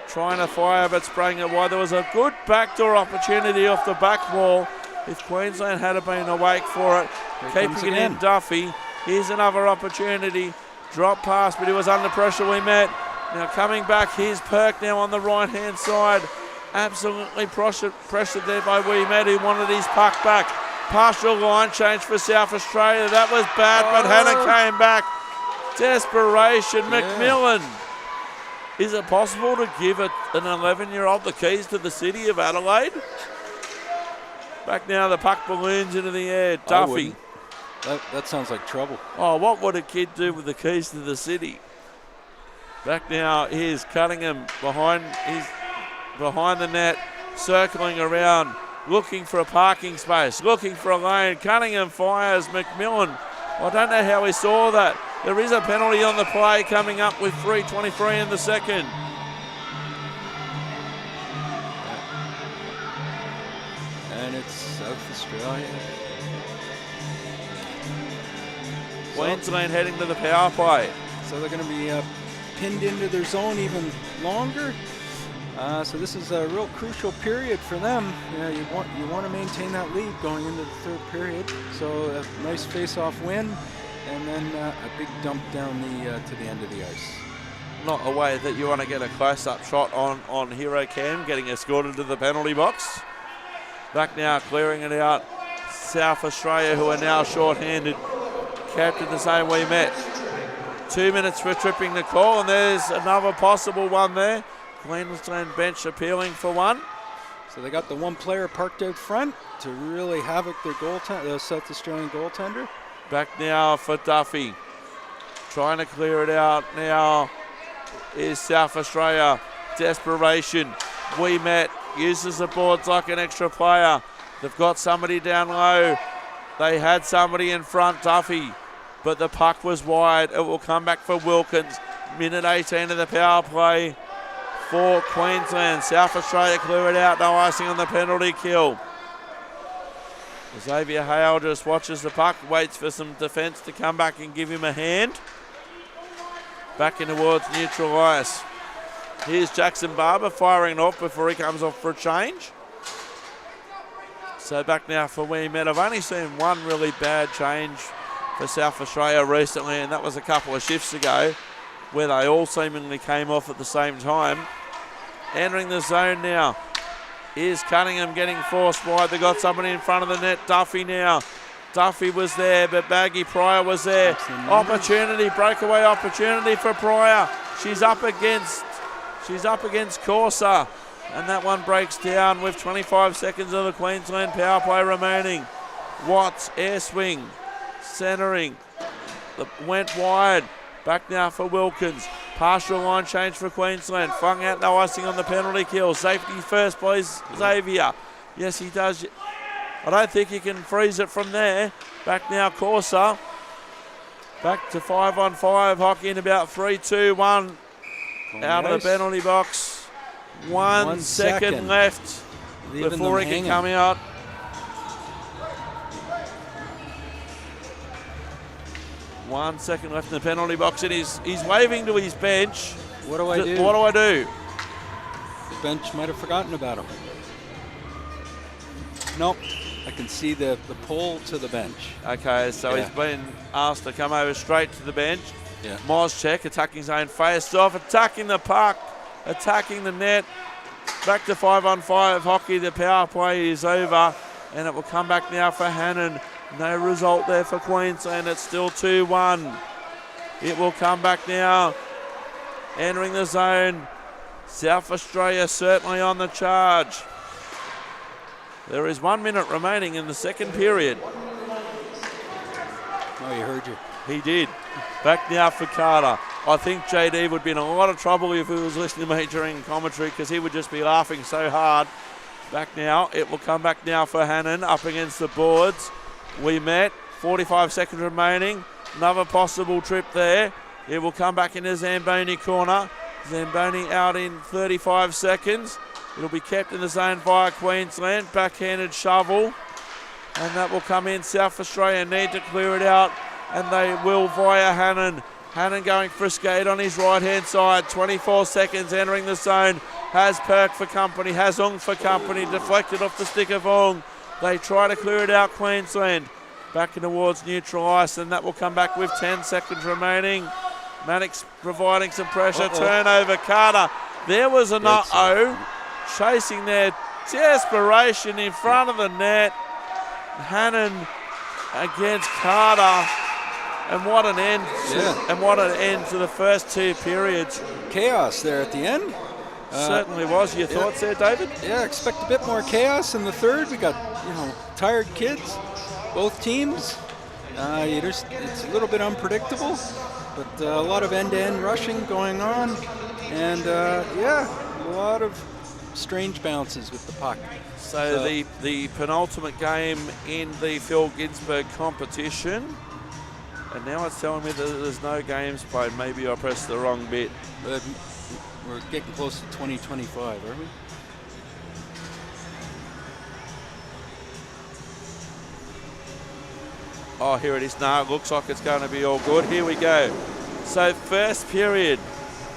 Trying to fire, but spraying it wide. There was a good backdoor opportunity off the back wall. If Queensland had been awake for it, keeping it in Duffy. Here's another opportunity. Drop pass, but he was under pressure. We met. Now coming back, here's Perk now on the right-hand side. Absolutely pressured there by Weemet, who wanted his puck back. Partial line change for South Australia. That was bad, but Hannah came back. Desperation, McMillan. Is it possible to give an 11-year-old the keys to the city of Adelaide? Back now, the puck balloons into the air. Duffy. That sounds like trouble. Oh, what would a kid do with the keys to the city? Back now, here's Cunningham behind the net, circling around. looking for a parking space, looking for a lane. Cunningham fires. McMillan, I don't know how he saw that. There is a penalty on the play coming up with 3:23 in the second. And it's South Australia. Queensland heading to the power play. So they're going to be pinned into their zone even longer. So this is a real crucial period for them. Yeah, you want to maintain that lead going into the third period. So a nice face-off win, and then a big dump down to the end of the ice. Not a way that you want to get a close-up shot on Hero Cam, getting escorted to the penalty box. Back now, clearing it out. South Australia, who are now short-handed. Captain the same we met. 2 minutes for tripping the call, and there's another possible one there. Queensland bench appealing for one. So they got the one player parked out front to really havoc their South Australian goaltender. Back now for Duffy. Trying to clear it out now is South Australia. Desperation. We met. Uses the boards like an extra player. They've got somebody down low. They had somebody in front, Duffy, but the puck was wide. It will come back for Wilkins. Minute 18 of the power play for Queensland. South Australia clear it out. No icing on the penalty kill. Xavier Hale just watches the puck, waits for some defence to come back and give him a hand. Back in towards neutral ice. Here's Jackson Barber firing off before he comes off for a change. So back now for We Met. I've only seen one really bad change for South Australia recently, and that was a couple of shifts ago where they all seemingly came off at the same time. Entering the zone now. Here's Cunningham getting forced wide. They got somebody in front of the net. Duffy now. Duffy was there, but Baggy Pryor was there. Opportunity, breakaway opportunity for Pryor. She's up against Corsa. And that one breaks down with 25 seconds of the Queensland power play remaining. Watts, air swing, centering. Went wide. Back now for Wilkins. Partial line change for Queensland. Flung out, no icing on the penalty kill. Safety first, please, Xavier. Yes, he does. I don't think he can freeze it from there. Back now, Corsa. Back to 5-on-5 hockey in about 3-2-1. Out of the penalty box. One second left before he can come out. One second left in the penalty box, and he's waving to his bench. What do I do? What do I do? The bench might have forgotten about him. Nope. I can see the pull to the bench. Okay, so he's been asked to come over straight to the bench. Yeah. Moscheck attacking zone face off, attacking the puck, attacking the net. Back to 5-on-5 hockey. The power play is over, and it will come back now for Hannon. No result there for Queensland. It's still 2-1. It will come back now. Entering the zone. South Australia certainly on the charge. There is 1 minute remaining in the second period. Oh, he heard you. He did. Back now for Carter. I think JD would be in a lot of trouble if he was listening to me during commentary, because he would just be laughing so hard. Back now. It will come back now for Hannon up against the boards. We met. 45 seconds remaining. Another possible trip there. It will come back into Zamboni corner. Zamboni out in 35 seconds. It'll be kept in the zone via Queensland. Backhanded shovel. And that will come in. South Australia need to clear it out. And they will via Hannon. Hannon going for a skate on his right-hand side. 24 seconds entering the zone. Has Perk for company. Has Ong for company. Deflected off the stick of Ong. They try to clear it out, Queensland. Back in towards neutral ice, and that will come back with 10 seconds remaining. Mannix providing some pressure. Turnover, Carter. There was an chasing their desperation in front of the net. Hannon against Carter. And what an end! And what an end to the first two periods. Chaos there at the end. Certainly was. Your thoughts there, David? Yeah, expect a bit more chaos in the third. We got tired kids, both teams. It's a little bit unpredictable, but a lot of end-to-end rushing going on, and a lot of strange bounces with the puck. So the penultimate game in the Phil Ginsberg competition. And now it's telling me that there's no games played. Maybe I pressed the wrong bit. But we're getting close to 2025, aren't we? Oh, here it is. No, it looks like it's going to be all good. Here we go. So first period,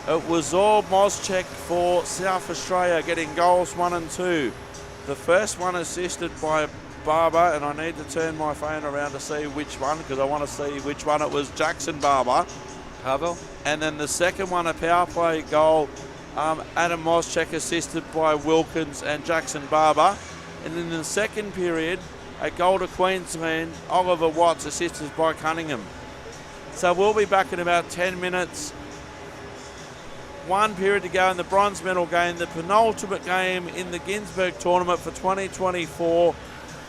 it was all Mozchek for South Australia, getting goals 1 and 2. The first one assisted by Barber, and I need to turn my phone around to see which one, because I want to see which one it was. Jackson Barber. Pavel? And then the second one, a power play goal, Adam Mozchek assisted by Wilkins and Jackson Barber. And in the second period, a goal to Queensland, Oliver Watts assisted by Cunningham. So we'll be back in about 10 minutes. 1 period to go in the bronze medal game, the penultimate game in the Ginsberg tournament for 2024.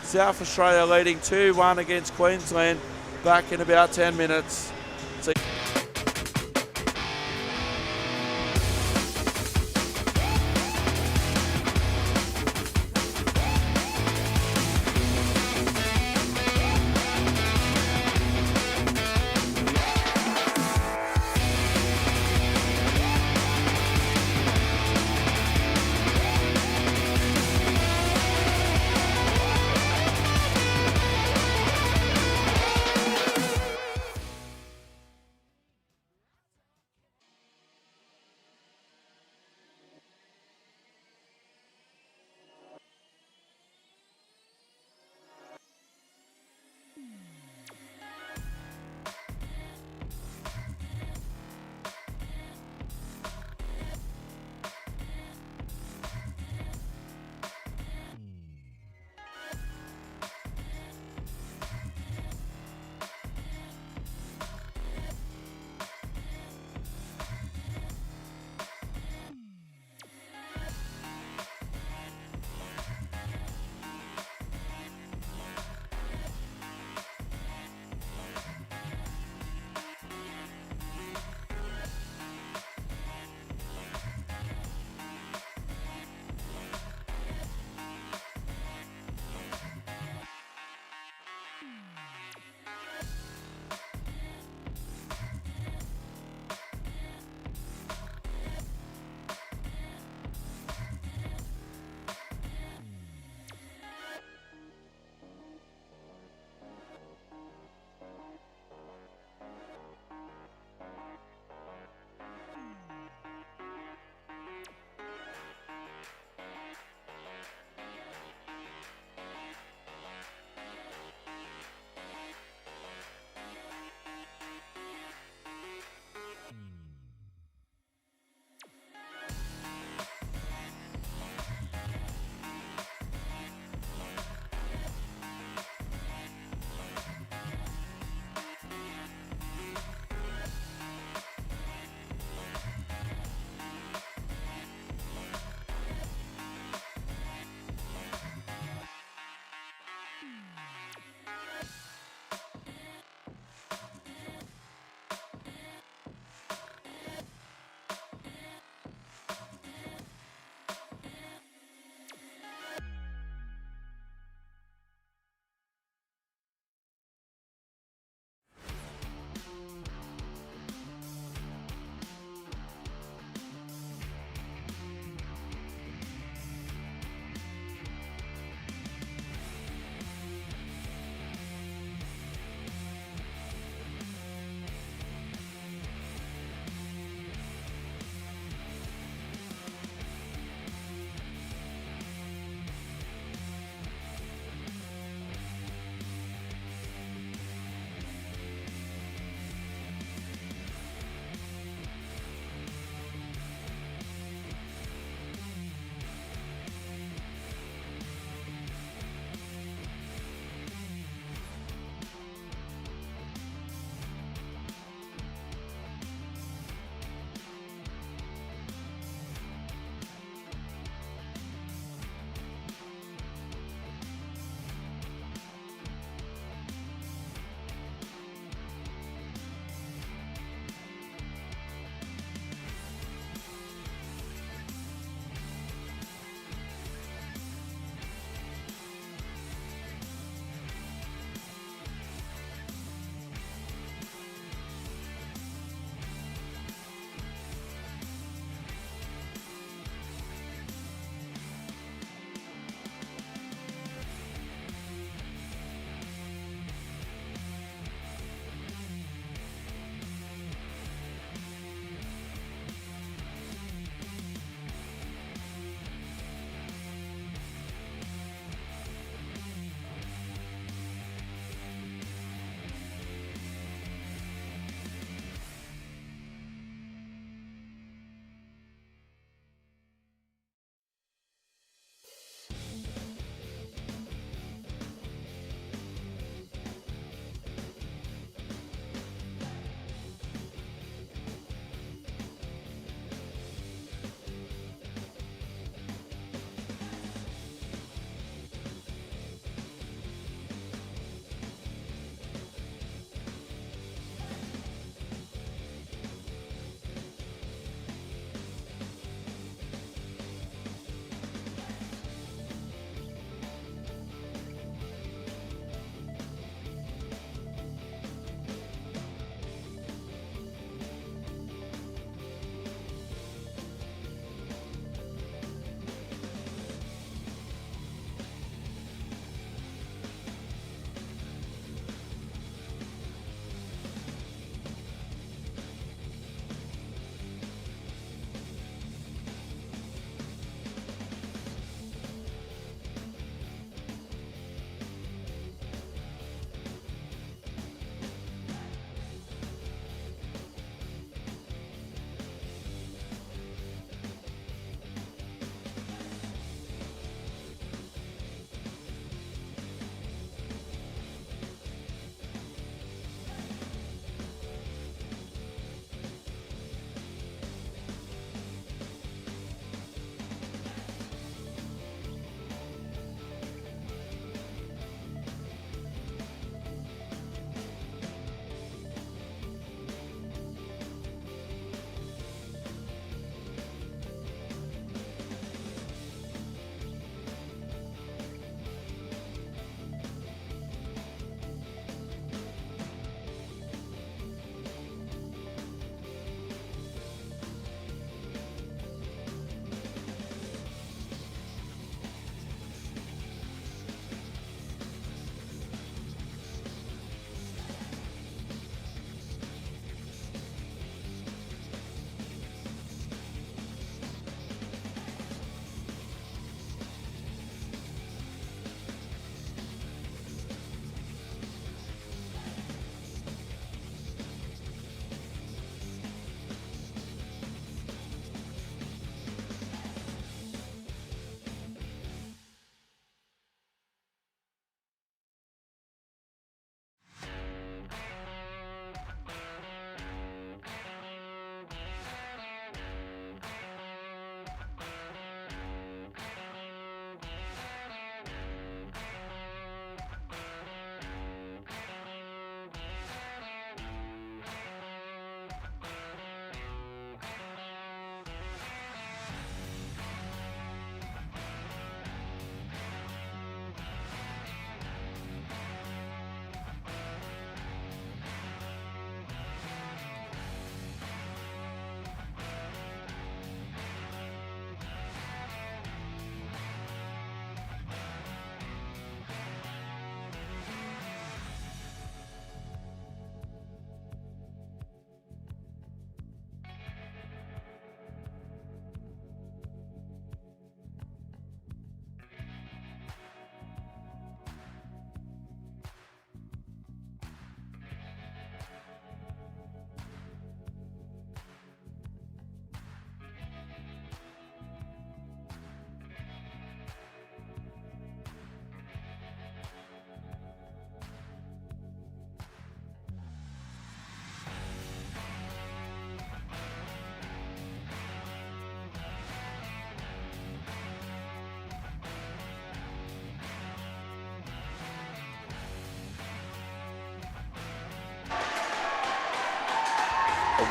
South Australia leading 2-1 against Queensland. Back in about 10 minutes. See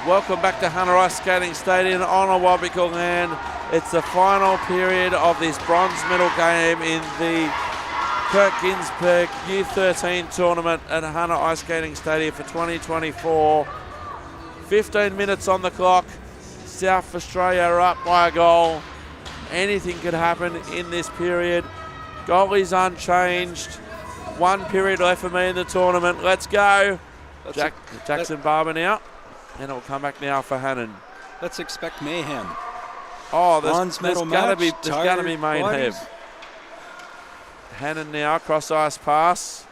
Welcome back to Hunter Ice Skating Stadium on Awabakal land. It's the final period of this bronze medal game in the Kirk Ginsberg U13 tournament at Hunter Ice Skating Stadium for 2024. 15 minutes on the clock. South Australia are up by a goal. Anything could happen in this period. Goalie's unchanged. 1 period left for me in the tournament. Let's go. Jackson Barber now. And it will come back now for Hannon. Let's expect mayhem. Oh, there's got to be mayhem. Bodies. Hannon now, cross ice pass.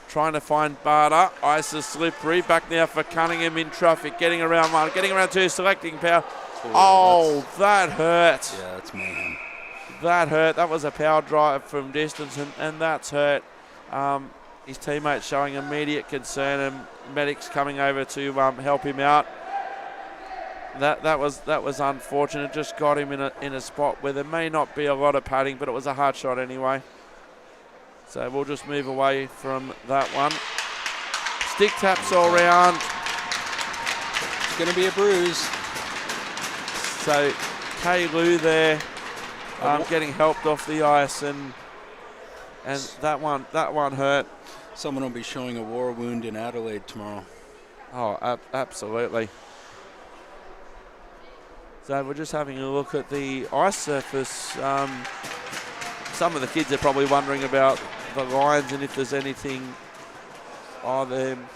Trying to find Barter. Ice is slippery. Back now for Cunningham in traffic. Getting around one. Getting around two. Selecting power. Oh, that hurt. Yeah, that's mayhem. That hurt. That was a power drive from distance, and that's hurt. His teammates showing immediate concern, and medics coming over to help him out. That was unfortunate. Just got him in a spot where there may not be a lot of padding, but it was a hard shot anyway. So we'll just move away from that one. Stick taps all round. It's going to be a bruise. So Kay Lou there, getting helped off the ice, and that one hurt. Someone will be showing a war wound in Adelaide tomorrow. Oh, absolutely. So we're just having a look at the ice surface. Some of the kids are probably wondering about the lines and if there's anything on them.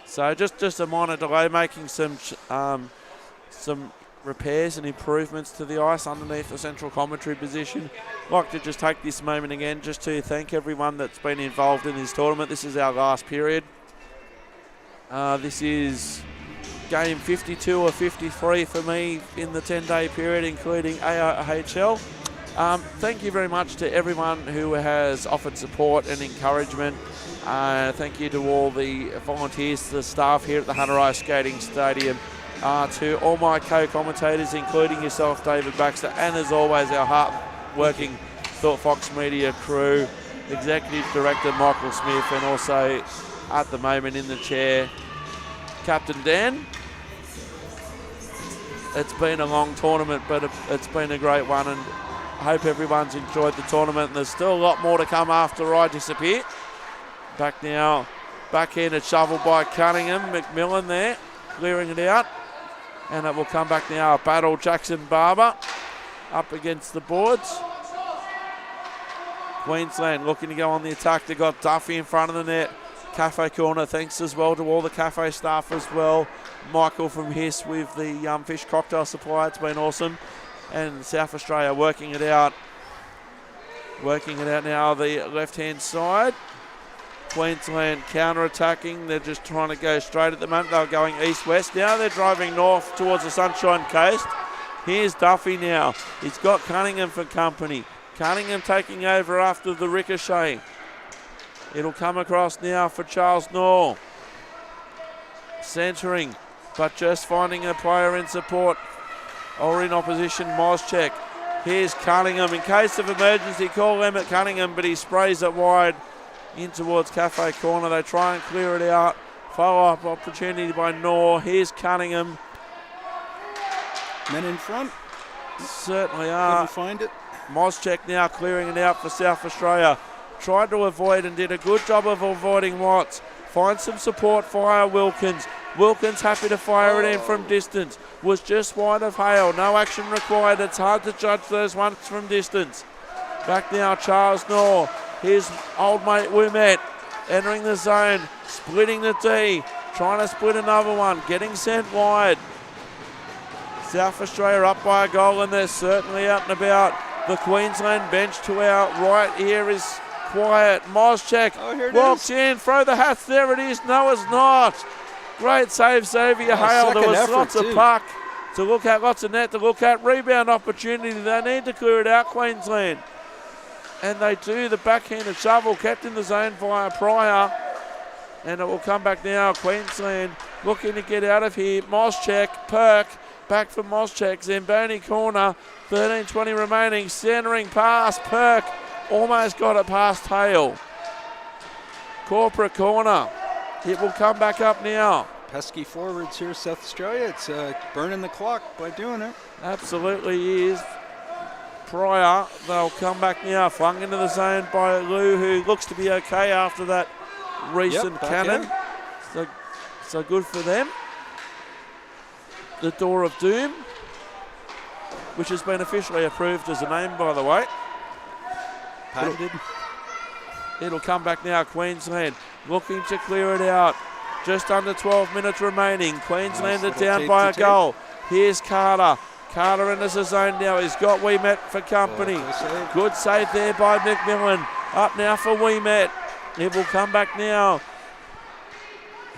So just a minor delay, making some repairs and improvements to the ice underneath the central commentary position. I'd like to just take this moment again just to thank everyone that's been involved in this tournament. This is our last period. This is game 52 or 53 for me in the 10-day period, including AIHL. Thank you very much to everyone who has offered support and encouragement. Thank you to all the volunteers, the staff here at the Hunter Ice Skating Stadium, to all my co-commentators, including yourself, David Baxter, and as always, our hard-working Thought Fox Media crew, Executive Director Michael Smith, and also, at the moment in the chair, Captain Dan. It's been a long tournament, but it's been a great one, and I hope everyone's enjoyed the tournament. And there's still a lot more to come after I disappear. Back now, backhanded shovel by Cunningham. McMillan there, clearing it out. And it will come back now. Battle Jackson Barber up against the boards. Queensland looking to go on the attack. They've got Duffy in front of the net. Cafe Corner, thanks as well to all the cafe staff as well. Michael from Hiss with the fish cocktail supply. It's been awesome. And South Australia working it out. Working it out now, the left-hand side. Queensland counter-attacking. They're just trying to go straight at the moment. They're going east-west. Now they're driving north towards the Sunshine Coast. Here's Duffy now. He's got Cunningham for company. Cunningham taking over after the ricochet. It'll come across now for Charles Knorr. Centering, but just finding a player in support or in opposition, Moschek. Here's Cunningham. In case of emergency, call Emmett Cunningham, but he sprays it wide in towards Cafe Corner. They try and clear it out. Follow-up opportunity by Knorr. Here's Cunningham. Men in front. Certainly are. Couldn't find it. Moschek now clearing it out for South Australia. Tried to avoid and did a good job of avoiding Watts. Finds some support via Wilkins. Wilkins happy to fire it in from distance. Was just wide of Hale. No action required. It's hard to judge those ones from distance. Back now, Charles Knorr. Here's old mate Wumet entering the zone. Splitting the D. Trying to split another one. Getting sent wide. South Australia up by a goal, and they're certainly out and about. The Queensland bench to our right here is quiet. Moschek walks in. Throw the hats. There it is. No, it's not. Great save, Xavier Hale. There was lots of puck to look at, lots of net to look at. Rebound opportunity. They need to clear it out, Queensland. And they do. The backhanded shovel kept in the zone via Pryor. And it will come back now. Queensland looking to get out of here. Moschek, Perk, back for Moschek. Zamboni corner, 13:20 remaining. Centering pass, Perk almost got it past Hale. Corporate corner. It will come back up now. Pesky forwards here, South Australia. It's burning the clock by doing it. Absolutely is. Pryor, they'll come back now. Flung into the zone by Lou, who looks to be okay after that recent cannon. So good for them. The Door of Doom, which has been officially approved as a name, by the way. Patented. It'll come back now. Queensland looking to clear it out. Just under 12 minutes remaining. Queensland are down by a goal. Here's Carter. Carter enters the zone now. He's got Weemet for company. Good save there by McMillan. Up now for Weemet. It will come back now.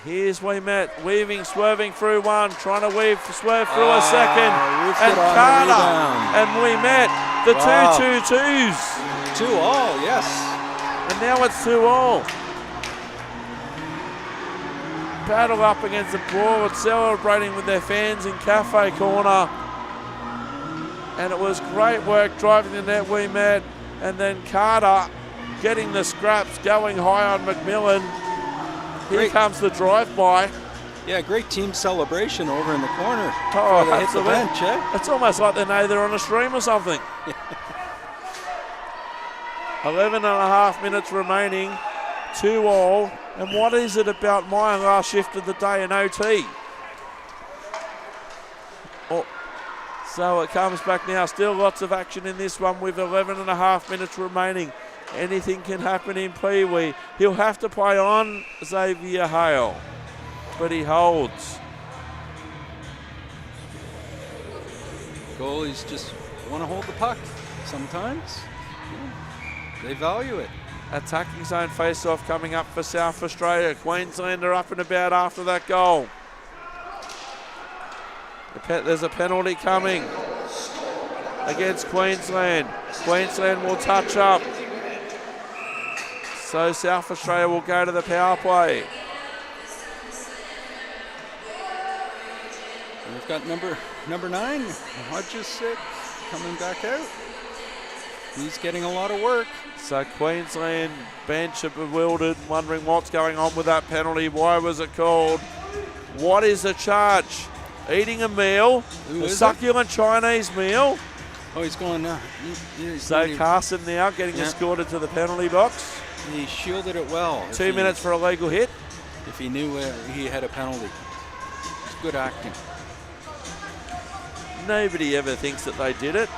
Here's Weemet, weaving, swerving through one, trying to swerve through a second. And Carter and Weemet, the 2-2-2s. 2-2, yes. And now it's 2-2. Battle up against the board, celebrating with their fans in Cafe Corner. And it was great work driving the net, Weemet. And then Carter getting the scraps, going high on McMillan. Here comes the drive-by. Yeah, great team celebration over in the corner. Oh, they hit the bench, eh? It's almost like they know they're on a stream or something. 11.5 minutes remaining, 2-2. And what is it about my last shift of the day in OT? Oh, so it comes back now. Still lots of action in this one with 11.5 minutes remaining. Anything can happen in Pee Wee. He'll have to play on Xavier Hale, but he holds. Goalies just want to hold the puck sometimes. They value it. Attacking zone face-off coming up for South Australia. Queensland are up and about after that goal. There's a penalty coming against Queensland. Queensland will touch up. So South Australia will go to the power play. And we've got number 9, Hodges, coming back out. He's getting a lot of work. So Queensland bench are bewildered, wondering what's going on with that penalty. Why was it called? What is the charge? Eating a meal, a succulent Chinese meal. Oh, he's going now. So Carson now getting escorted to the penalty box. He shielded it well. 2 minutes for a legal hit. If he knew he had a penalty. It's good acting. Nobody ever thinks that they did it.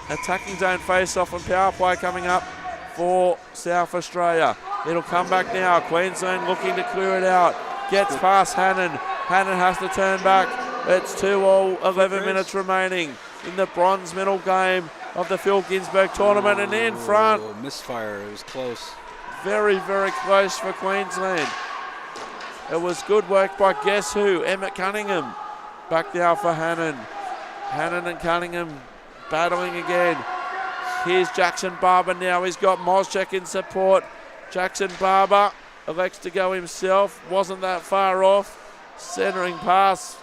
Attacking zone face-off and power play coming up for South Australia. It'll come back now. Queensland looking to clear it out. Gets past Hannon. Hannon has to turn back. It's 2-2, 11 minutes remaining in the bronze medal game of the Phil Ginsberg tournament, and in front. Misfire, it was close. Very, very close for Queensland. It was good work by guess who? Emmett Cunningham. Back now for Hannon. Hannon and Cunningham battling again. Here's Jackson Barber now. He's got Moschek in support. Jackson Barber elects to go himself. Wasn't that far off. Centering pass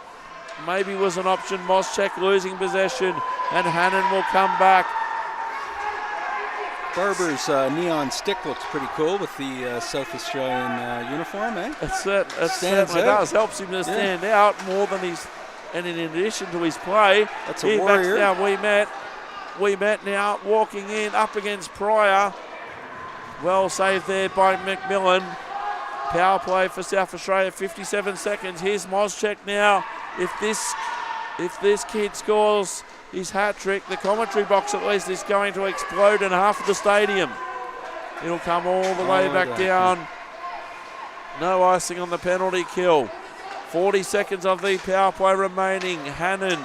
maybe was an option. Moschek losing possession, and Hannon will come back. Barber's neon stick looks pretty cool with the South Australian uniform, eh? It certainly does. Helps him to stand out more than he's, and in addition to his play. That's a warrior. Now Weemet now walking in up against Pryor. Well saved there by McMillan. Power play for South Australia, 57 seconds. Here's Moschek now. If this kid scores his hat-trick, the commentary box at least is going to explode in half of the stadium. It'll come all the way back down. No icing on the penalty kill. 40 seconds of the power play remaining. Hannon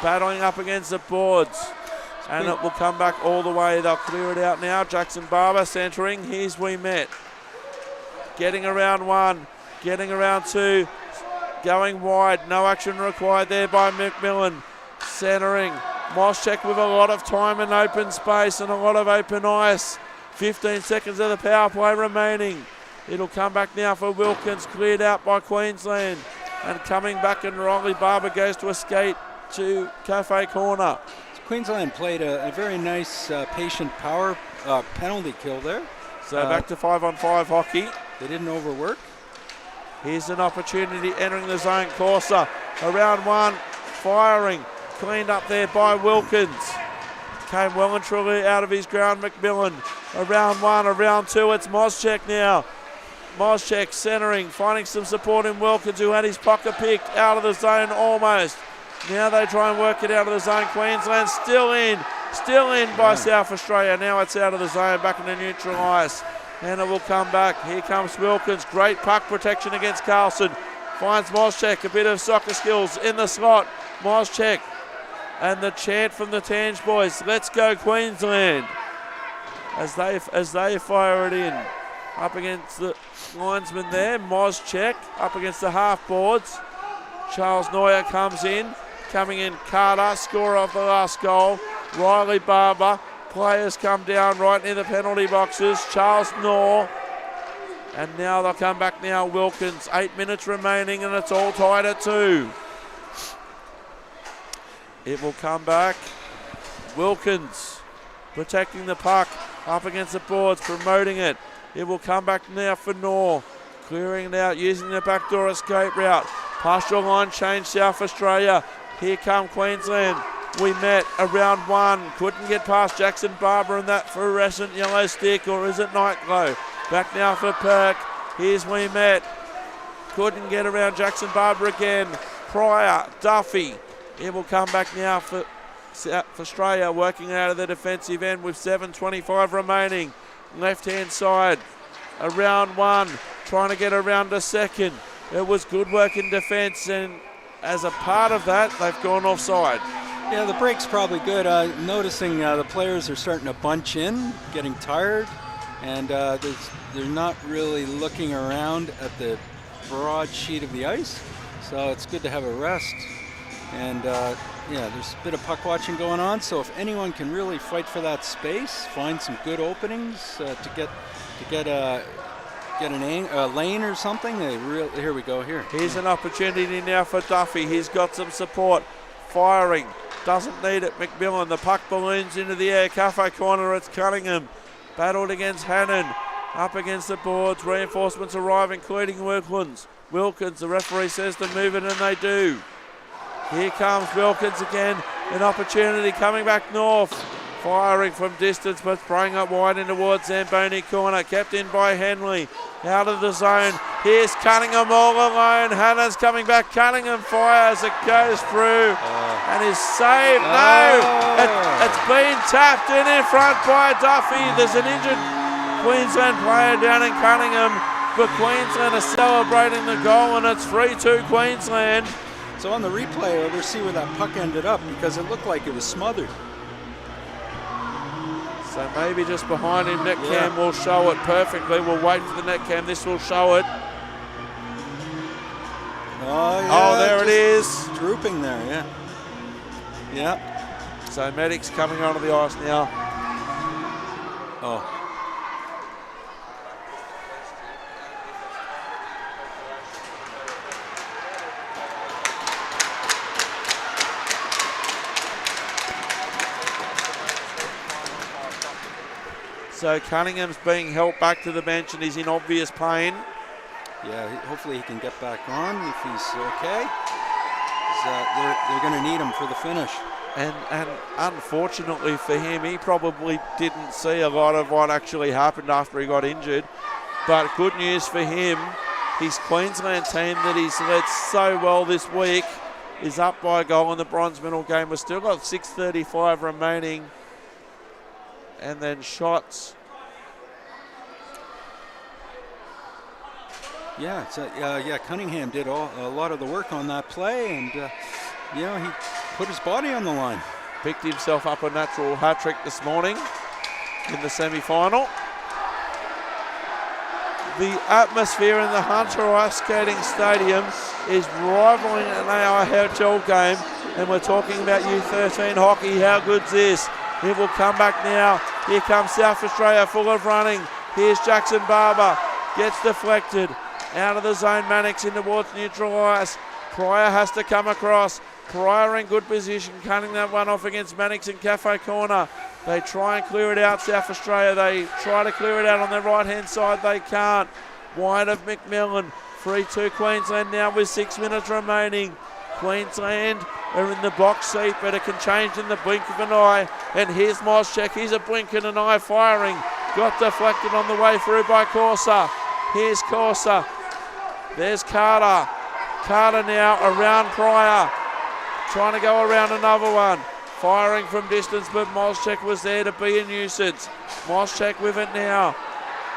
battling up against the boards. And it will come back all the way. They'll clear it out now. Jackson Barber centering. Here's Weemet. Getting around 1, getting around 2, going wide. No action required there by McMillan. Centering. Moschek with a lot of time and open space and a lot of open ice. 15 seconds of the power play remaining. It'll come back now for Wilkins, cleared out by Queensland. And coming back, and Riley Barber goes to a skate to Cafe Corner. Queensland played a very nice patient power penalty kill there. So back to 5-on-5 hockey. They didn't overwork. Here's an opportunity entering the zone. Corsa around one, firing, cleaned up there by Wilkins. Came well and truly out of his ground, McMillan. Around one, around two, it's Moschek now. Moschek centering, finding some support in Wilkins, who had his pocket picked out of the zone almost. Now they try and work it out of the zone. Queensland still in by South Australia. Now it's out of the zone, back into neutral ice. And it will come back. Here comes Wilkins. Great puck protection against Carlson. Finds Moschek, a bit of soccer skills in the slot. Moschek and the chant from the Tange boys. Let's go Queensland. As they fire it in. Up against the linesman there. Moschek up against the half boards. Charles Neuer comes in. Coming in Carter, scorer of the last goal. Riley Barber. Players come down right near the penalty boxes. Charles Knorr. And now they'll come back now. Wilkins, 8 minutes remaining, and it's all tied at 2. It will come back. Wilkins protecting the puck up against the boards, promoting it. It will come back now for Knorr. Clearing it out, using the backdoor escape route. Partial line change, South Australia. Here come Queensland. We met around one. Couldn't get past Jackson Barber and that fluorescent yellow stick, or is it Nightglow? Back now for Perk. Here's We Met. Couldn't get around Jackson Barber again. Pryor, Duffy. It will come back now for Australia, working out of the defensive end with 7:25 remaining. Left-hand side, around one, trying to get around a second. It was good work in defence, and as a part of that, they've gone offside. Yeah, the break's probably good. Noticing the players are starting to bunch in, getting tired, and they're not really looking around at the broad sheet of the ice. So it's good to have a rest. And yeah, there's a bit of puck watching going on. So if anyone can really fight for that space, find some good openings to get a lane or something. Here we go. Here's an opportunity now for Duffy. He's got some support. Firing. Doesn't need it. McMillan. The puck balloons into the air. Cafe Corner. It's Cunningham. Battled against Hannon. Up against the boards. Reinforcements arrive, including Wilkins. The referee says to move it, and they do. Here comes Wilkins again. An opportunity coming back north. Firing from distance, but spraying up wide in towards Zamboni corner. Kept in by Henley. Out of the zone. Here's Cunningham all alone. Hannah's coming back. Cunningham fires. It goes through. And is saved. No! It's been tapped in front by Duffy. There's an injured Queensland player down in Cunningham. But Queensland are celebrating the goal, and it's 3-2 Queensland. So on the replay, we'll see where that puck ended up, because it looked like it was smothered. So maybe just behind him, net cam will show it perfectly. We'll wait for the net cam. This will show it. Oh, there it is. Drooping there, yeah. So Medic's coming onto the ice now. Oh. So Cunningham's being held back to the bench, and he's in obvious pain. Yeah, hopefully he can get back on if he's okay. They're going to need him for the finish. And unfortunately for him, he probably didn't see a lot of what actually happened after he got injured. But good news for him, his Queensland team that he's led so well this week is up by a goal in the bronze medal game. We've still got 6:35 remaining. And then shots. Yeah, Cunningham did a lot of the work on that play, and he put his body on the line. Picked himself up a natural hat trick this morning in the semi-final. The atmosphere in the Hunter Ice Skating Stadium is rivaling an AIHL game, and we're talking about U13 hockey. How good's this? It will come back now. Here comes South Australia, full of running. Here's Jackson Barber, gets deflected. Out of the zone, Mannix in towards neutral ice. Pryor has to come across. Pryor in good position, cutting that one off against Mannix in Cafe Corner. They try and clear it out, South Australia. They try to clear it out on their right-hand side. They can't. Wide of McMillan. 3-2 Queensland now with 6 minutes remaining. Queensland are in the box seat, but it can change in the blink of an eye. And here's Moscheck. Here's a blink and an eye firing. Got deflected on the way through by Corsa. Here's Corsa. There's Carter. Carter now around Pryor. Trying to go around another one. Firing from distance, but Moscheck was there to be a nuisance. Moscheck with it now.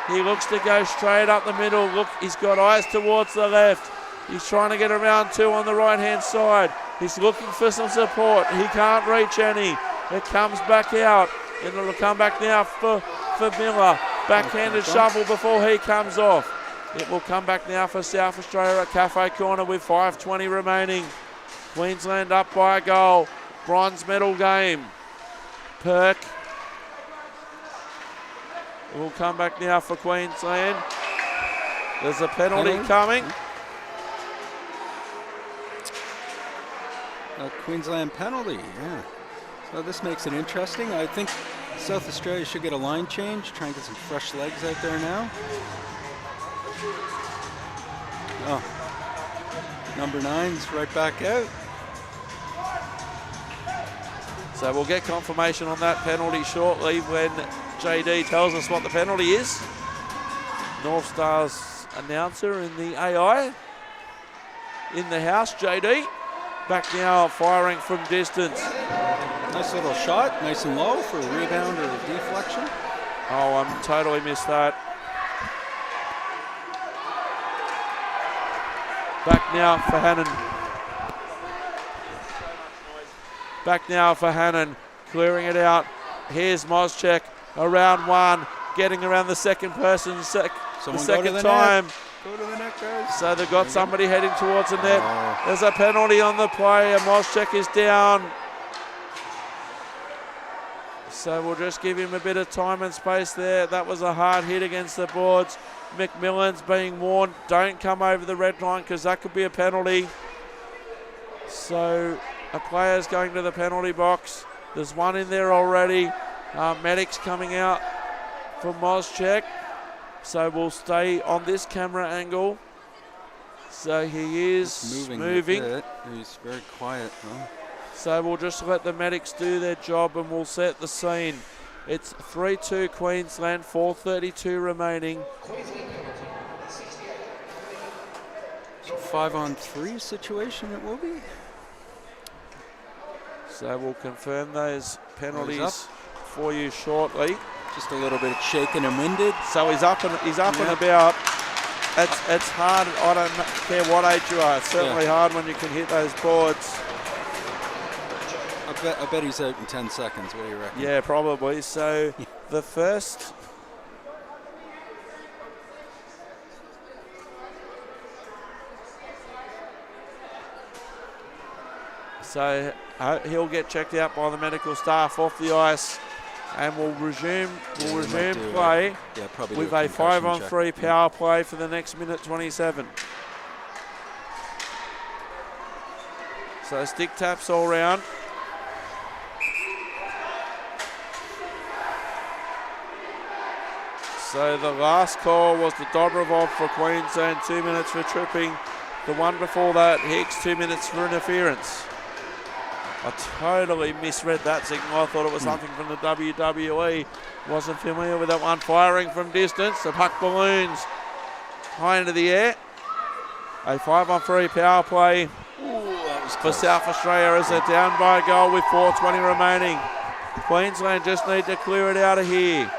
He looks to go straight up the middle. Look, he's got eyes towards the left. He's trying to get around two on the right-hand side. He's looking for some support. He can't reach any. It comes back out. And it'll come back now for Miller. Backhanded shovel before he comes off. It will come back now for South Australia at Cafe Corner with 5:20 remaining. Queensland up by a goal. Bronze medal game. Perk will come back now for Queensland. There's a penalty coming. A Queensland penalty, yeah. So this makes it interesting. I think South Australia should get a line change, try and get some fresh legs out there now. Oh, number 9's right back out. So we'll get confirmation on that penalty shortly when JD tells us what the penalty is. North Star's announcer in the AI. In the house, JD. Back now, firing from distance. Nice little shot, nice and low for a rebound or a deflection. Oh, I totally missed that. Back now for Hannon. Back now for Hannon, clearing it out. Here's Moscheck, around one, getting around the second person, the second time. Go to the net, guys. So they've got somebody heading towards the net. There's a penalty on the play, and Moscheck is down. So we'll just give him a bit of time and space there. That was a hard hit against the boards. McMillan's being warned, don't come over the red line because that could be a penalty. So a player's going to the penalty box. There's one in there already. Maddox coming out for Moscheck. So we'll stay on this camera angle. So he is moving. He's very quiet, though. So we'll just let the medics do their job and we'll set the scene. It's 3-2 Queensland, 4:32 remaining. So 5-on-3 situation it will be. So we'll confirm those penalties for you shortly. Just a little bit shaken and winded. So he's up and about. It's hard. I don't care what age you are. It's certainly hard when you can hit those boards. I bet he's out in 10 seconds. What do you reckon? Yeah, probably. So the first. So he'll get checked out by the medical staff off the ice, and we'll resume play with a 5-on-3 power play for the next minute 27. So stick taps all round. So the last call was the Dobrevov for Queensland, 2 minutes for tripping. The one before that, Hicks, 2 minutes for interference. I totally misread that signal. I thought it was something from the WWE. Wasn't familiar with that one. Firing from distance. The puck balloons high into the air. A 5-on-3 power play for South Australia as they're down by a goal with 4:20 remaining. Queensland just need to clear it out of here.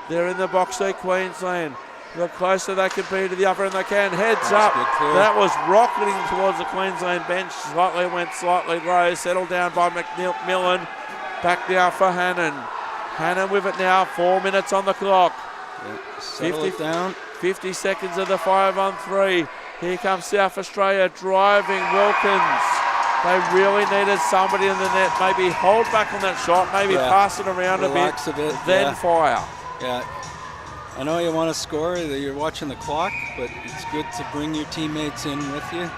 They're in the box seat, Queensland. The closer they can be to the upper end they can. Heads up. That was rocketing towards the Queensland bench. Went slightly low. Settled down by McMillan. Back now for Hannon. Hannon with it now. 4 minutes on the clock. Settle it down. 50 seconds of the 5-on-3. Here comes South Australia driving. Wilkins. They really needed somebody in the net. Maybe hold back on that shot. Maybe pass it around Relax a bit. Then fire. Yeah. I know you want to score. You're watching the clock, but it's good to bring your teammates in with you.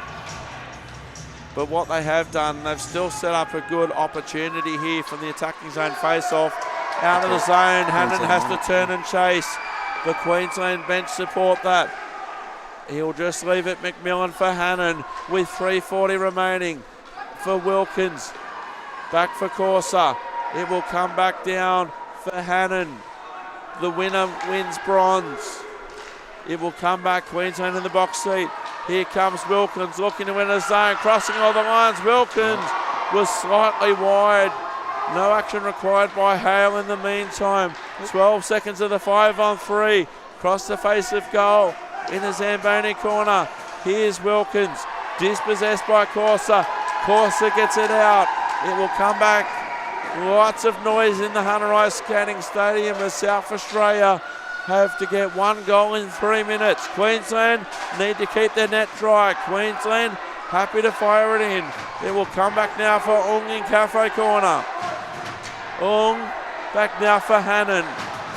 But what they have done, they've still set up a good opportunity here from the attacking zone face-off. Out of the zone, Hannon has to turn and chase. The Queensland bench support that. He'll just leave it McMillan for Hannon with 3:40 remaining for Wilkins. Back for Corsa. It will come back down for Hannon. The winner wins bronze. It will come back, Queensland in the box seat. Here comes Wilkins looking to win a zone, crossing all the lines. Wilkins was slightly wide. No action required by Hale in the meantime. 12 seconds of the 5-on-3. Cross the face of goal in the Zamboni corner. Here's Wilkins, dispossessed by Corsa. Corsa gets it out. It will come back. Lots of noise in the Hunter Ice Scanning Stadium as South Australia have to get 1 goal in 3 minutes. Queensland need to keep their net dry. Queensland happy to fire it in. It will come back now for Ung in Cafe corner. Ung back now for Hannon.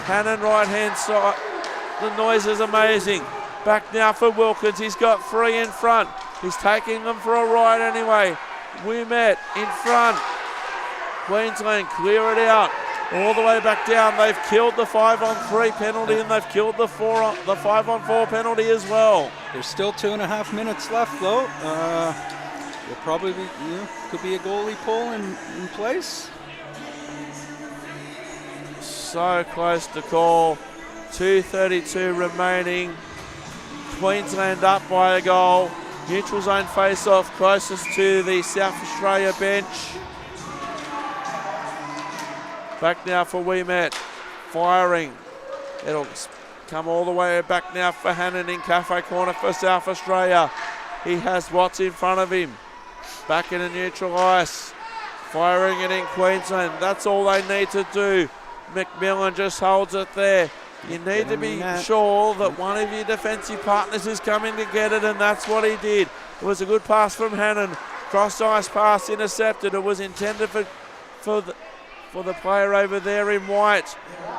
Hannon right hand side. The noise is amazing. Back now for Wilkins. He's got 3 in front. He's taking them for a ride anyway. Wimet in front. Queensland clear it out. All the way back down. They've killed the 5-on-3 penalty and they've killed the 5-on-4 penalty as well. There's still 2.5 minutes left though. There probably could be a goalie pull in place. So close to call. 2:32 remaining. Queensland up by a goal. Neutral zone face-off closest to the South Australia bench. Back now for Wimet. Firing. It'll come all the way back now for Hannon in Cafe corner for South Australia. He has Watts in front of him. Back in a neutral ice. Firing it in Queensland. That's all they need to do. McMillan just holds it there. You need to be sure that one of your defensive partners is coming to get it, and that's what he did. It was a good pass from Hannon. Cross ice pass intercepted. It was intended for the player over there in white.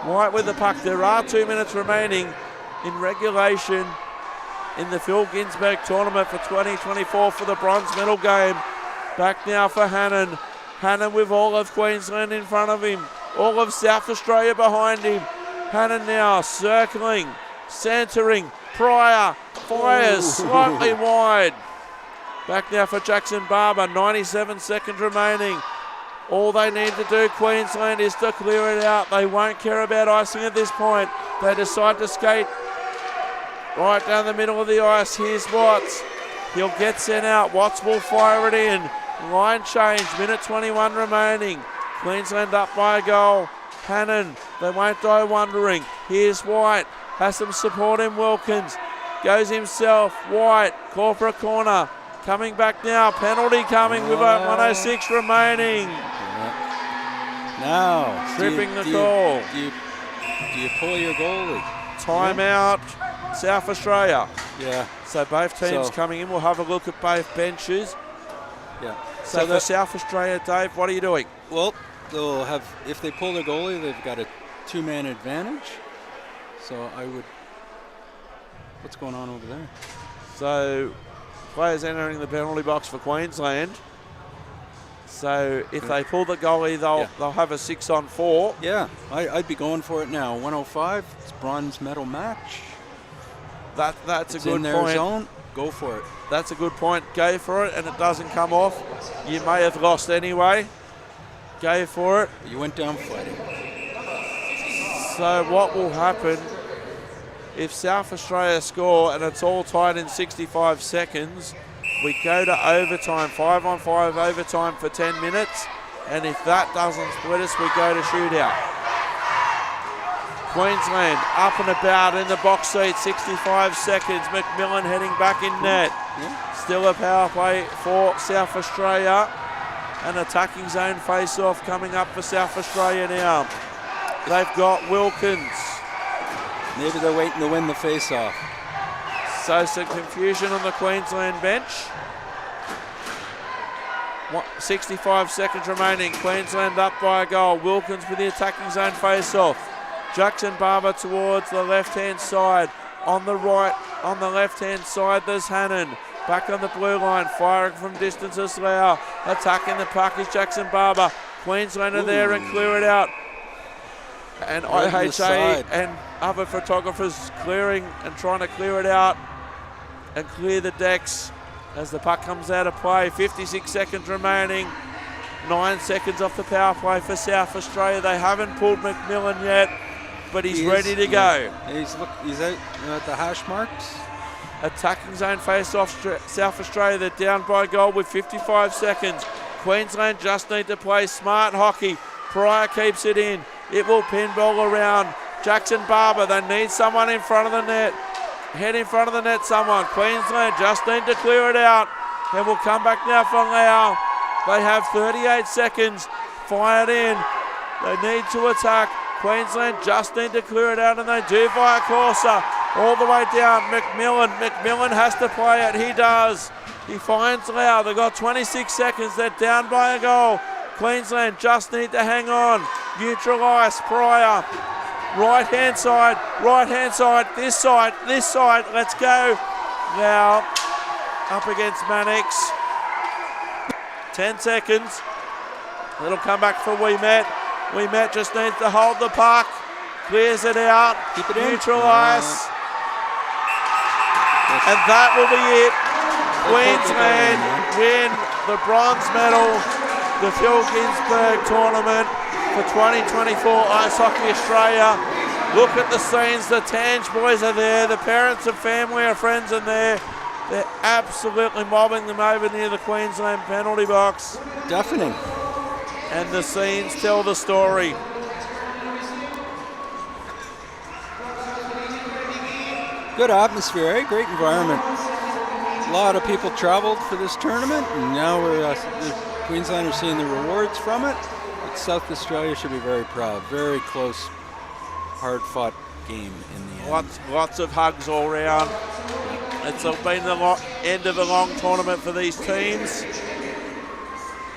White with the puck. There are 2 minutes remaining in regulation in the Phil Ginsberg tournament for 2024 for the bronze medal game. Back now for Hannon. Hannon with all of Queensland in front of him. All of South Australia behind him. Hannon now circling, centering. Pryor fires slightly wide. Back now for Jackson Barber. 97 seconds remaining. All they need to do, Queensland, is to clear it out. They won't care about icing at this point. They decide to skate right down the middle of the ice. Here's Watts. He'll get sent out. Watts will fire it in. Line change, minute 21 remaining. Queensland up by a goal. Hannon, they won't die wondering. Here's White, has some support in Wilkins. Goes himself, White, corporate corner. Coming back now, penalty coming with 1:06 remaining. Now, tripping the call. Do you pull your goalie? Timeout, South Australia. Yeah. So both teams coming in. We'll have a look at both benches. Yeah. So for South Australia, Dave, what are you doing? Well, they'll have, if they pull their goalie, they've got a 2-man advantage. So I would, what's going on over there? So players entering the penalty box for Queensland. So if they pull the goalie, they'll have a 6-on-4. Yeah, I'd be going for it now. 105, it's bronze medal match. That's it's a good in their point. Zone, go for it. That's a good point. Go for it, and it doesn't come off. You may have lost anyway. Go for it. You went down fighting. So what will happen if South Australia score and it's all tied in 65 seconds? We go to overtime, 5-on-5 overtime for 10 minutes. And if that doesn't split us, we go to shootout. Queensland up and about in the box seat, 65 seconds. McMillan heading back in net. Yeah. Still a power play for South Australia. An attacking zone face-off coming up for South Australia now. They've got Wilkins. Maybe they're waiting to win the face-off. So some confusion on the Queensland bench. 65 seconds remaining. Queensland up by a goal. Wilkins with the attacking zone face-off. Jackson Barber towards the left-hand side. On the right, on the left-hand side, there's Hannon. Back on the blue line, firing from distance as Lau. Attacking the puck is Jackson Barber. Queensland are there and clear it out. And IHA and other photographers clearing and trying to clear it out and clear the decks as the puck comes out of play. 56 seconds remaining. 9 seconds off the power play for South Australia. They haven't pulled McMillan yet, but he's ready to go. He's out at the hash marks. Attacking zone face-off, South Australia. They're down by a goal with 55 seconds. Queensland just need to play smart hockey. Pryor keeps it in. It will pinball around. Jackson Barber, they need someone in front of the net. Head in front of the net, someone. Queensland just need to clear it out. And we'll come back now for Lau. They have 38 seconds. Fired in. They need to attack. Queensland just need to clear it out, and they do via Corsa. All the way down, McMillan has to play it. He does. He finds Lau. They've got 26 seconds. They're down by a goal. Queensland just need to hang on. Neutralise Pryor. Right-hand side, this side. Let's go. Now, up against Mannix. 10 seconds. It'll come back for Ouimet. Ouimet just needs to hold the puck. Clears it out. Keep it Neutralise. And that will be it. Queensland win the bronze medal, the Phil Ginsberg tournament for 2024 Ice Hockey Australia. Look at the scenes. The Tange boys are there. The parents and family and friends are there. They're absolutely mobbing them over near the Queensland penalty box. Deafening. And the scenes tell the story. Good atmosphere, eh? Great environment. A lot of people traveled for this tournament, and now the Queensland are seeing the rewards from it. But South Australia should be very proud. Very close, hard-fought game in the end. Lots of hugs all round. It's been the end of a long tournament for these teams.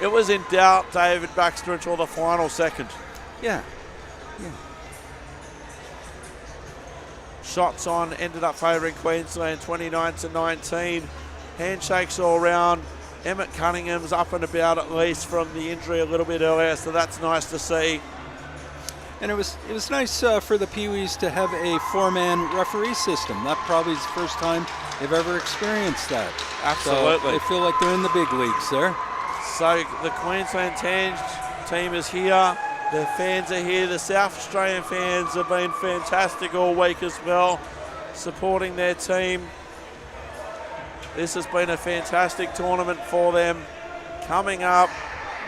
It was in doubt, David Baxter, until the final second. Yeah. Shots on ended up favouring Queensland 29-19. Handshakes all round. Emmett Cunningham's up and about at least from the injury a little bit earlier, so that's nice to see. And it was nice for the Pee-wees to have a four-man referee system. That probably is the first time they've ever experienced that. Absolutely. So they feel like they're in the big leagues there. So the Queensland Tange team is here. The fans are here. The South Australian fans have been fantastic all week as well, supporting their team. This has been a fantastic tournament for them. Coming up,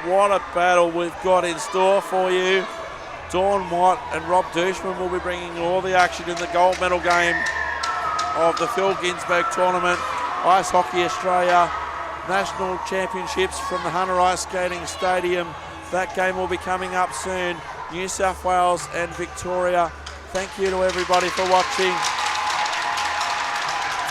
what a battle we've got in store for you. Dawn Watt and Rob Dushman will be bringing all the action in the gold medal game of the Phil Ginsberg tournament. Ice Hockey Australia National Championships from the Hunter Ice Skating Stadium. That game will be coming up soon. New South Wales and Victoria. Thank you to everybody for watching.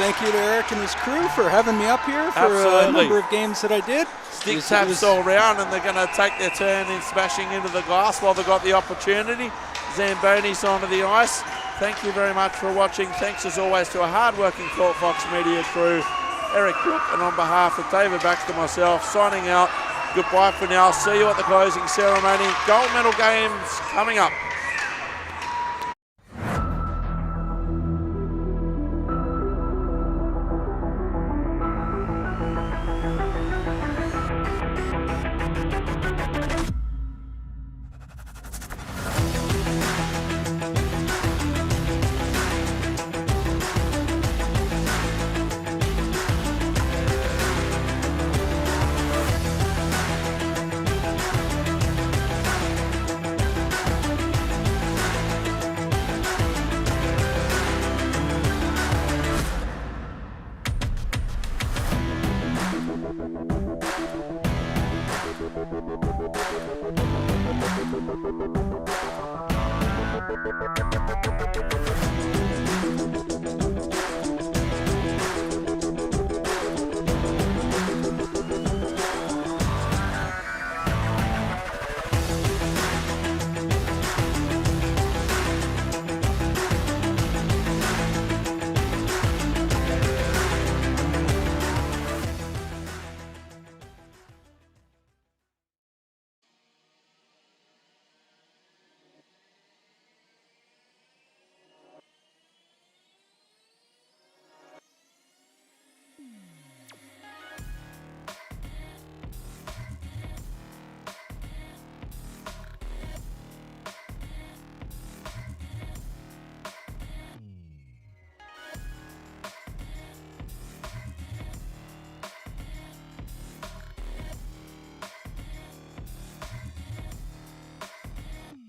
Thank you to Eric and his crew for having me up here for Absolutely. a number of games that I did. Stick taps all round, and they're going to take their turn in smashing into the glass while they've got the opportunity. Zamboni's onto the ice. Thank you very much for watching. Thanks as always to a hard-working Court Fox Media crew, Eric Brook, and on behalf of David Baxter, myself, signing out. Goodbye for now. See you at the closing ceremony. Gold medal games coming up.